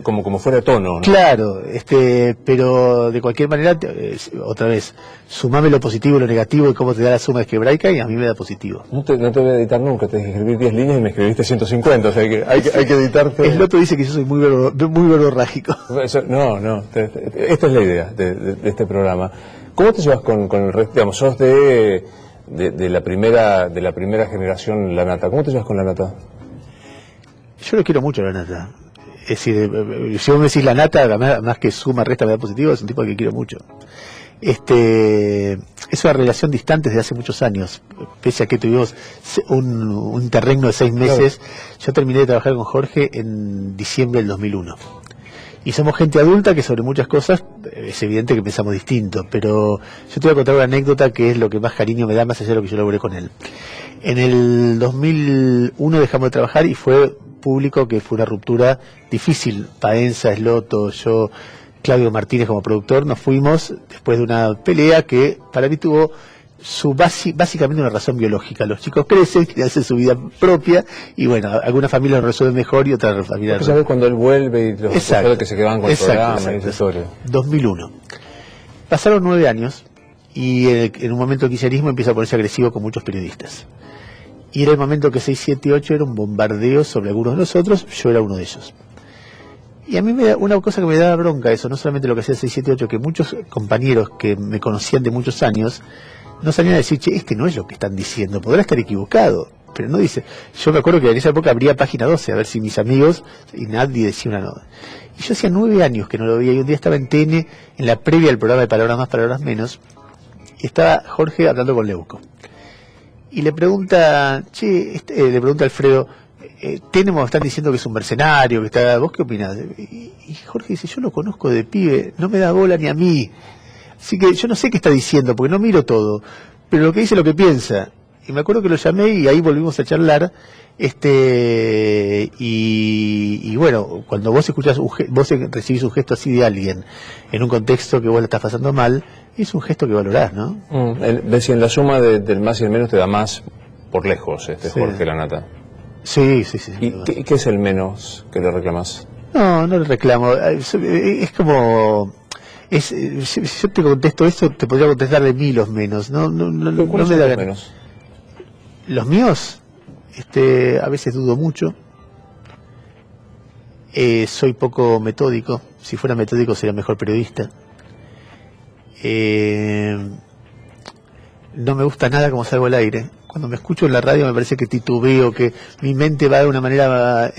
como fuera de tono, ¿no? Claro, pero de cualquier manera, otra vez, sumame lo positivo y lo negativo y cómo te da la suma algebraica, y a mí me da positivo. No te voy a editar nunca, te dije escribir 10 líneas y me escribiste 150, o sea que hay que editarte. El Loto dice que yo soy muy verborrágico. No, esta es la idea de este programa. ¿Cómo te llevas con el resto? Digamos, sos de la primera generación La Nata. ¿Cómo te llevas con La Nata? Yo lo quiero mucho, La Nata. Es decir, si vos me decís La Nata, más que suma, resta, me da positivo, es un tipo que quiero mucho. Es una relación distante desde hace muchos años, pese a que tuvimos un interregno de 6 meses. Claro. Yo terminé de trabajar con Jorge en diciembre del 2001. Y somos gente adulta que sobre muchas cosas es evidente que pensamos distinto, pero yo te voy a contar una anécdota que es lo que más cariño me da, más allá de lo que yo logré con él. En el 2001 dejamos de trabajar y fue público que fue una ruptura difícil. Paenza, Sloto, yo, Claudio Martínez como productor, nos fuimos después de una pelea que para mí tuvo básicamente una razón biológica. Los chicos crecen, quieren hacer su vida propia, y bueno, algunas familias lo resuelven mejor y otras familias... ¿Sabes cuando él vuelve y los exacto, que se quedaban con el programa y esa historia? 2001. Pasaron 9 años y en un momento el kirchnerismo empieza a ponerse agresivo con muchos periodistas. Y era el momento que 678 era un bombardeo sobre algunos de nosotros, yo era uno de ellos. Y a mí me da una cosa que me da bronca eso, no solamente lo que hacía 678, que muchos compañeros que me conocían de muchos años no salían a decir, che, no es lo que están diciendo, podrá estar equivocado, pero no dice. Yo me acuerdo que en esa época abría Página 12 a ver si mis amigos, y nadie decía una nota. Y yo hacía 9 años que no lo veía, y un día estaba en TN, en la previa del programa de Palabras Más, Palabras Menos, y estaba Jorge hablando con Leuco. Y le pregunta, le pregunta a Alfredo, tenemos, están diciendo que es un mercenario, que está, ¿vos qué opinás? Y Jorge dice, yo lo conozco de pibe, no me da bola ni a mí. Así que yo no sé qué está diciendo, porque no miro todo, pero lo que dice es lo que piensa. Y me acuerdo que lo llamé y ahí volvimos a charlar, y bueno, cuando vos escuchás, vos recibís un gesto así de alguien, en un contexto que vos la estás pasando mal, es un gesto que valorás, ¿no? Ves si en la suma del más y el menos te da más por lejos, sí. Jorge La Nata. Sí. ¿Y qué es el menos que le reclamás? No le reclamo, es como... si yo te contesto esto, te podría contestar de mí los menos. No me da los menos. Los míos, a veces dudo mucho. Soy poco metódico. Si fuera metódico sería mejor periodista. No me gusta nada como salgo al aire. Cuando me escucho en la radio me parece que titubeo, que mi mente va de una manera,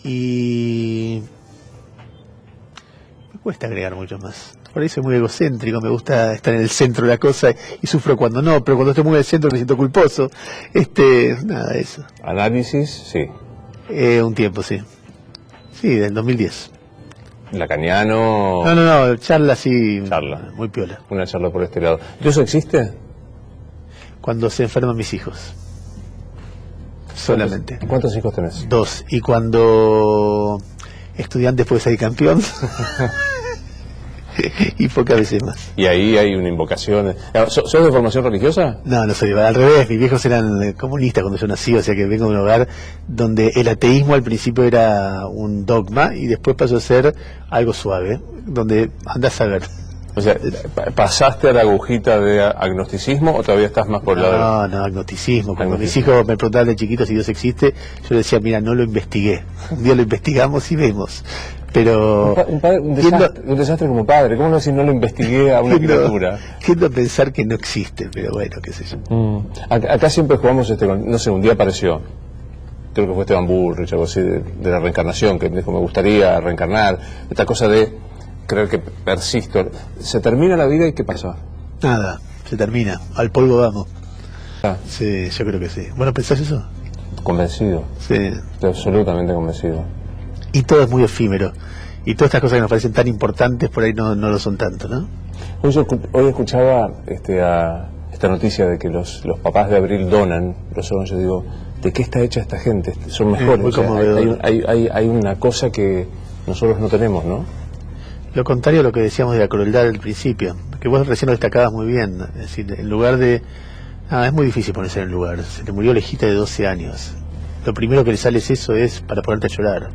y me cuesta agregar mucho más. Por ahí soy muy egocéntrico, me gusta estar en el centro de la cosa y sufro cuando no, pero cuando estoy muy en el centro me siento culposo. Nada de eso. ¿Análisis? Sí. Un tiempo, sí. Sí, del 2010. ¿Lacaniano? No, charla sí. Charla. Muy piola. Una charla por este lado. ¿Y eso existe? Cuando se enferman mis hijos. Solamente. ¿Cuántos hijos tenés? 2. Y cuando Estudiantes puede salir campeón. Y pocas veces más. ¿Y ahí hay una invocación? ¿Sos de formación religiosa? No soy, al revés, mis viejos eran comunistas cuando yo nací, o sea que vengo de un hogar donde el ateísmo al principio era un dogma y después pasó a ser algo suave, donde andás a ver. O sea, ¿pasaste a la agujita de agnosticismo o todavía estás más por el lado? No, agnosticismo. Cuando mis hijos me preguntaban de chiquitos si Dios existe, yo les decía, mira, no lo investigué. Un día lo investigamos y vemos. Pero un desastre como padre. ¿Cómo no decir no lo investigué a una criatura? Tiendo a pensar que no existe, pero bueno, qué sé yo. Acá siempre jugamos, no sé, un día apareció, creo que fue Esteban Bullrich, algo así, de la reencarnación, que dijo, me gustaría reencarnar, esta cosa de creer que persisto. ¿Se termina la vida y qué pasa? Nada, se termina, al polvo vamos. Sí, yo creo que sí. ¿Vos no pensás eso? Convencido. Sí. Estoy absolutamente convencido. Y todo es muy efímero. Y todas estas cosas que nos parecen tan importantes, por ahí no lo son tanto, ¿no? Hoy escuchaba, está esta noticia de que los papás de Abril donan los órganos, yo digo, ¿de qué está hecha esta gente? Son mejores. Muy O sea, conmovedor. hay una cosa que nosotros no tenemos, ¿no? Lo contrario a lo que decíamos de la crueldad al principio, que vos recién lo destacabas muy bien. Es decir, en lugar de... es muy difícil ponerse en el lugar. Se te murió la hijita de 12 años. Lo primero que le sale eso es para ponerte a llorar.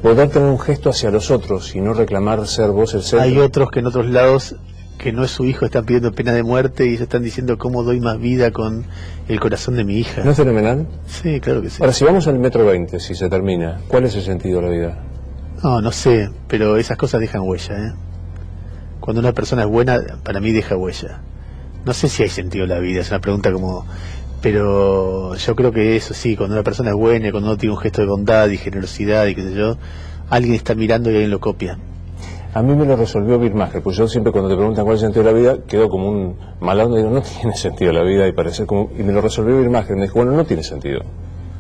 Poder tener un gesto hacia los otros y no reclamar ser vos el centro. Hay otros que en otros lados, que no es su hijo, están pidiendo pena de muerte y ellos están diciendo cómo doy más vida con el corazón de mi hija. ¿No es fenomenal? Sí, claro que sí. Ahora, si vamos al metro 20, si se termina, ¿cuál es el sentido de la vida? No sé, pero esas cosas dejan huella, ¿eh? Cuando una persona es buena, para mí deja huella. No sé si hay sentido en la vida, es una pregunta como... Pero yo creo que eso sí, cuando una persona es buena, y cuando uno tiene un gesto de bondad y generosidad y qué sé yo, alguien está mirando y alguien lo copia. A mí me lo resolvió Bill Maher, pues yo siempre cuando te preguntan cuál es el sentido de la vida, quedo como un malandro y digo, no tiene sentido la vida, y parece como... Y me lo resolvió Bill Maher, me dijo, bueno, no tiene sentido.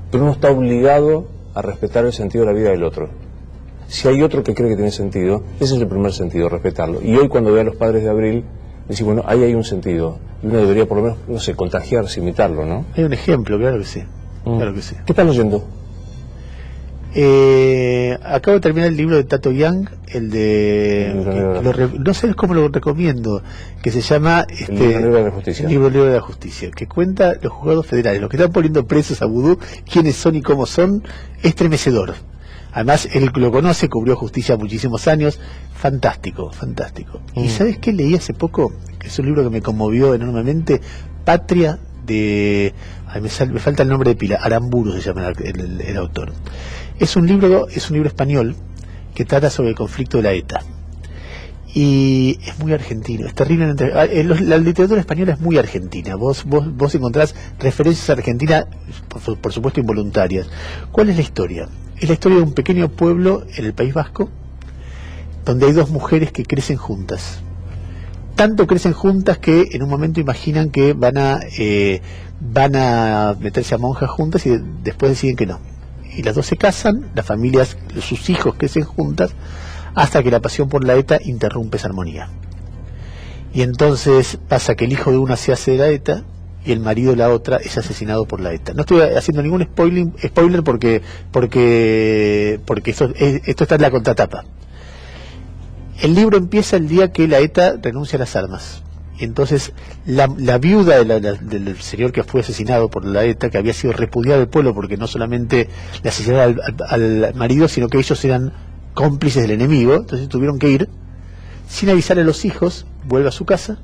Pero uno está obligado a respetar el sentido de la vida del otro. Si hay otro que cree que tiene sentido, ese es el primer sentido, respetarlo. Y hoy cuando veo a los padres de Abril, decir, bueno, ahí hay un sentido. Y uno debería por lo menos, no sé, contagiarse, imitarlo, ¿no? Hay un ejemplo, claro que sí. Claro que sí. ¿Qué estás leyendo? Acabo de terminar el libro de Tato Young, el de... no sé cómo lo recomiendo, que se llama... El libro de la justicia. El libro de la justicia, que cuenta los juzgados federales, los que están poniendo presos a Vudú, quiénes son y cómo son, estremecedor. Además, él lo conoce, cubrió justicia muchísimos años. Fantástico, fantástico. ¿Y sabes qué leí hace poco? Que es un libro que me conmovió enormemente. Patria de... me falta el nombre de pila. Aramburu se llama el autor. Es un libro español que trata sobre el conflicto de la ETA. Y es muy argentino, es terrible. La literatura española es muy argentina. Vos encontrás referencias a Argentina, por supuesto involuntarias. ¿Cuál es la historia? Es la historia de un pequeño pueblo en el País Vasco, donde hay dos mujeres que crecen juntas. Tanto crecen juntas que en un momento imaginan que van a meterse a monjas juntas y después deciden que no. Y las dos se casan, las familias, sus hijos crecen juntas, hasta que la pasión por la ETA interrumpe esa armonía. Y entonces pasa que el hijo de una se hace de la ETA y el marido de la otra es asesinado por la ETA. No estoy haciendo ningún spoiler porque esto está en la contratapa. El libro empieza el día que la ETA renuncia a las armas. Y entonces la viuda del señor que fue asesinado por la ETA, que había sido repudiado del pueblo porque no solamente le asesinaron al marido, sino que ellos eran cómplices del enemigo, entonces tuvieron que ir, sin avisar a los hijos, vuelve a su casa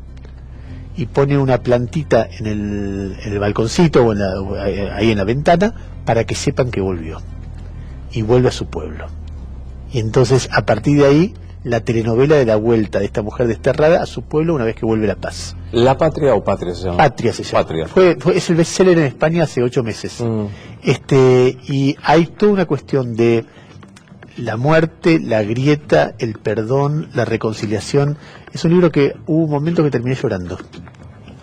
y pone una plantita en el balconcito o ahí en la ventana para que sepan que volvió. Y vuelve a su pueblo. Y entonces, a partir de ahí, la telenovela de la vuelta de esta mujer desterrada a su pueblo una vez que vuelve La Paz. ¿La Patria o Patria se llama? Patria se llama. Patria. Es el bestseller en España hace 8 meses. Y hay toda una cuestión de la muerte, la grieta, el perdón, la reconciliación. Es un libro que hubo un momento que terminé llorando.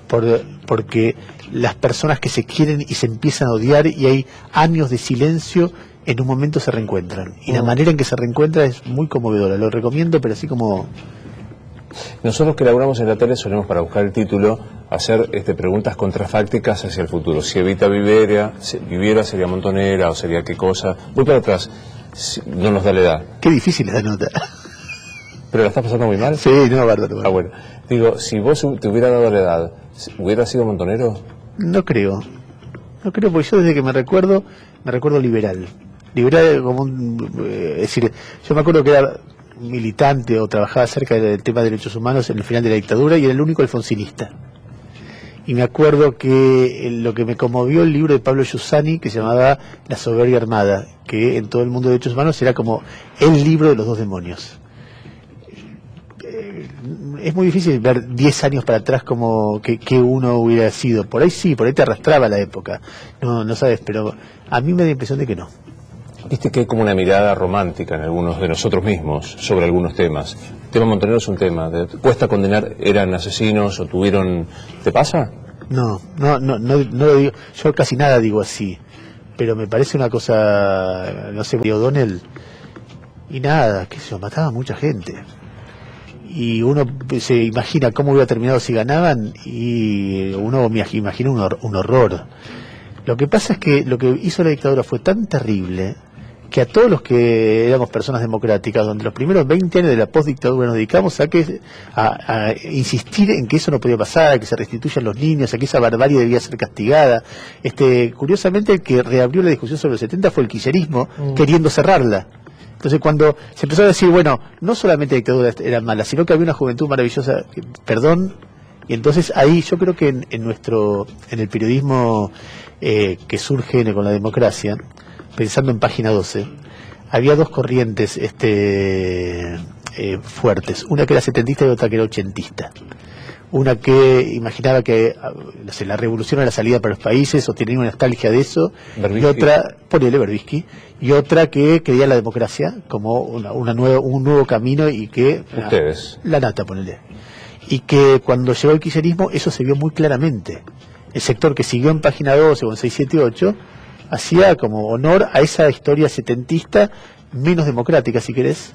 Porque las personas que se quieren y se empiezan a odiar y hay años de silencio, en un momento se reencuentran. Y la manera en que se reencuentran es muy conmovedora. Lo recomiendo, pero así como... Nosotros que laburamos en la tele solemos, para buscar el título, hacer preguntas contrafácticas hacia el futuro. Si Evita viviera, sería Montonera o sería qué cosa. Voy para atrás. No nos da la edad. Qué difícil es la nota. ¿Pero la estás pasando muy mal? Sí, no, bárbaro. Bueno. Digo, si vos te hubiera dado la edad, ¿hubiera sido montonero? No creo, porque yo desde que me recuerdo liberal. Liberal como es decir, yo me acuerdo que era militante o trabajaba cerca del tema de derechos humanos en el final de la dictadura y era el único alfonsinista. Y me acuerdo que lo que me conmovió el libro de Pablo Giussani, que se llamaba La soberbia armada, que en todo el mundo de derechos humanos era como el libro de los dos demonios. Es muy difícil ver 10 años para atrás como que uno hubiera sido. Por ahí sí, por ahí te arrastraba la época. No sabes, pero a mí me da la impresión de que no. Viste que hay como una mirada romántica en algunos de nosotros mismos sobre algunos temas. El tema Montonero es un tema. ¿Cuesta condenar? ¿Eran asesinos o tuvieron...? ¿Te pasa? No lo digo. Yo casi nada digo así. Pero me parece una cosa, no sé, O'Donnell y nada, qué sé yo, mataba a mucha gente. y uno se imagina cómo hubiera terminado si ganaban, y uno imagina un horror. Lo que pasa es que lo que hizo la dictadura fue tan terrible que a todos los que éramos personas democráticas, donde los primeros 20 años de la postdictadura nos dedicamos a insistir en que eso no podía pasar, a que se restituyan los niños, a que esa barbarie debía ser castigada. Curiosamente, el que reabrió la discusión sobre los 70 fue el kirchnerismo, queriendo cerrarla. Entonces, cuando se empezó a decir, bueno, no solamente la dictadura era mala, sino que había una juventud maravillosa, perdón, y entonces ahí yo creo que en el periodismo que surge con la democracia, pensando en Página 12, había dos corrientes fuertes, una que era setentista y otra que era ochentista. Una que imaginaba que la revolución era la salida para los países, o tenía una nostalgia de eso, Berbisky. y otra, ponele Berbisky, y otra que creía en la democracia como un nuevo camino, y que Ustedes. la nata, ponele. Y que cuando llegó el kirchnerismo eso se vio muy claramente. El sector que siguió en Página 12 o en 678 hacía como honor a esa historia setentista, menos democrática si querés,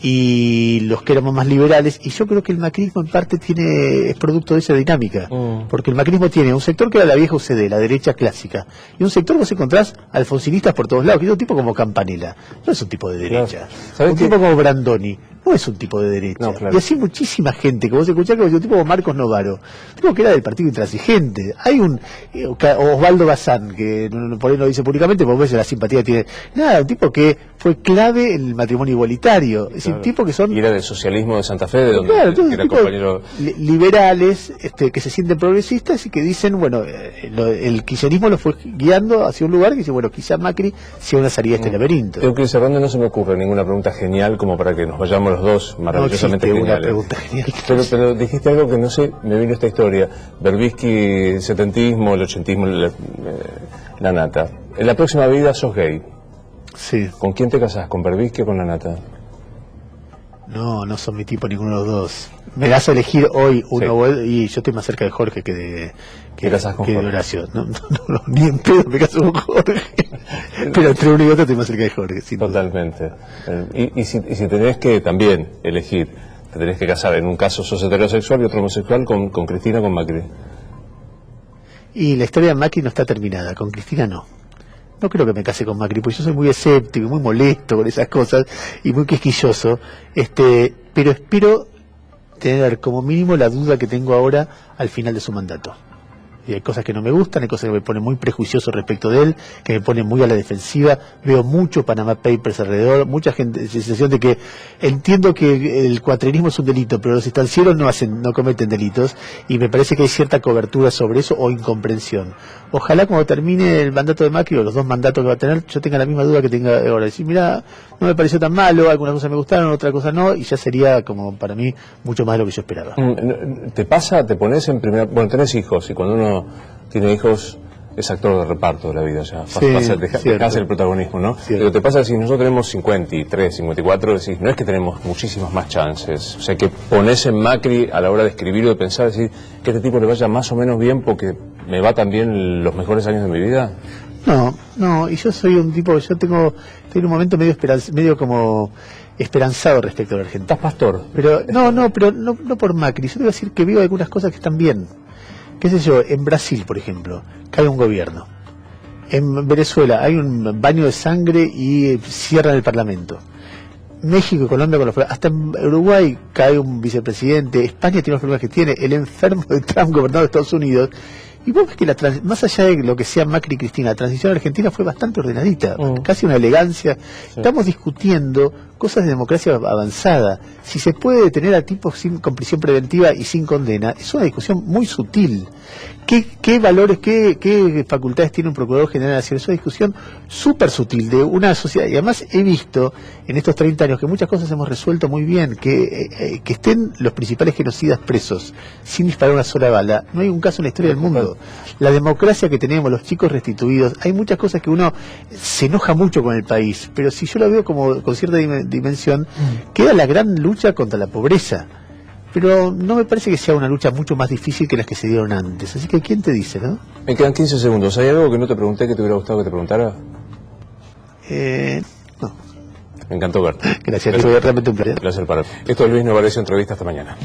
y los que éramos más liberales, y yo creo que el macrismo en parte es producto de esa dinámica, porque el macrismo tiene un sector que era la vieja UCD, la derecha clásica, y un sector vos encontrás alfonsinistas por todos lados, que es un tipo como Campanella, no es un tipo de derecha, un tipo como Brandoni, no es un tipo de derecha, No, claro. y así muchísima gente que vos escuchás, que es un tipo como Marcos Novaro, un tipo que era del Partido Intransigente. Hay Osvaldo Bazán, que por ahí no lo dice públicamente, porque la simpatía que tiene, nada, un tipo que fue clave en el matrimonio igualitario, es un tipo que son... Y era del socialismo de Santa Fe, de donde Claro, entonces, era tipo compañero... liberales que se sienten progresistas y que dicen, bueno, el kirchnerismo lo fue guiando hacia un lugar que dice, bueno, quizá Macri sea una salida de este laberinto. Tengo que ir cerrando, no se me ocurre ninguna pregunta genial como para que nos vayamos los dos maravillosamente no existe una geniales. pregunta genial. Pero dijiste algo que no sé, me vino esta historia. Berbisky, setentismo, el ochentismo, la nata. En la próxima vida sos gay. Sí. ¿Con quién te casás? ¿Con Berbisky o con la nata? No son mi tipo ninguno de los dos. Me das a elegir hoy uno, Sí. Y yo estoy más cerca de Jorge que de casás con que de Jorge. Horacio. No, ni en pedo me caso con Jorge. Pero entre uno y otro estoy más cerca de Jorge. Sin duda. Totalmente. Y si tenés que también elegir, te tenés que casar, en un caso sos heterosexual y otro homosexual, con Cristina o con Macri. Y la historia de Macri no está terminada, con Cristina no. No creo que me case con Macri, porque yo soy muy escéptico, muy molesto con esas cosas y muy quisquilloso. Pero espero tener como mínimo la duda que tengo ahora al final de su mandato. Y hay cosas que no me gustan, hay cosas que me ponen muy prejuicioso respecto de él, que me ponen muy a la defensiva. Veo mucho Panama Papers alrededor, mucha gente, sensación de que entiendo que el cuatrerismo es un delito, pero los estancieros no cometen delitos, y me parece que hay cierta cobertura sobre eso o incomprensión. Ojalá cuando termine el mandato de Macri, o los dos mandatos que va a tener, yo tenga la misma duda que tenga ahora. Decir, mira, no me pareció tan malo, algunas cosas me gustaron, otras cosas no, y ya sería como para mí mucho más de lo que yo esperaba. ¿Te pasa, te pones en primera... Bueno, tenés hijos, y cuando uno tiene hijos es actor de reparto de la vida, ya dejás el protagonismo, ¿no? Pero te pasa si nosotros tenemos 53, 54, decís, no es que tenemos muchísimas más chances, o sea, que pones en Macri a la hora de escribir o de pensar, decir, que a este tipo le vaya más o menos bien porque me va también los mejores años de mi vida. No, y yo soy un tipo, estoy en un momento medio como esperanzado respecto a la Argentina. ¿Estás pastor? Pero no por Macri, yo te voy a decir que veo algunas cosas que están bien. Qué sé yo, en Brasil, por ejemplo, cae un gobierno. En Venezuela hay un baño de sangre y cierran el Parlamento. México y Colombia con los problemas. Hasta en Uruguay cae un vicepresidente. España tiene los problemas que tiene. El enfermo de Trump gobernado de Estados Unidos. Y vos ves que más allá de lo que sea Macri y Cristina, la transición argentina fue bastante ordenadita, casi una elegancia. Sí. Estamos discutiendo cosas de democracia avanzada. Si se puede detener a tipos con prisión preventiva y sin condena, es una discusión muy sutil. ¿Qué valores, qué facultades tiene un procurador general hacia eso? Es una discusión súper sutil de una sociedad. Y además he visto en estos 30 años que muchas cosas hemos resuelto muy bien, que estén los principales genocidas presos sin disparar una sola bala. No hay un caso en la historia del mundo. La democracia que tenemos, los chicos restituidos, hay muchas cosas que uno se enoja mucho con el país, pero si yo lo veo como con cierta dimensión, queda la gran lucha contra la pobreza. Pero no me parece que sea una lucha mucho más difícil que las que se dieron antes. Así que, ¿quién te dice, no? Me quedan 15 segundos. ¿Hay algo que no te pregunté que te hubiera gustado que te preguntara? No. Me encantó verte. Gracias, fue realmente un placer. Placer para mí. Esto es Luis Novarecio, entrevista, hasta mañana.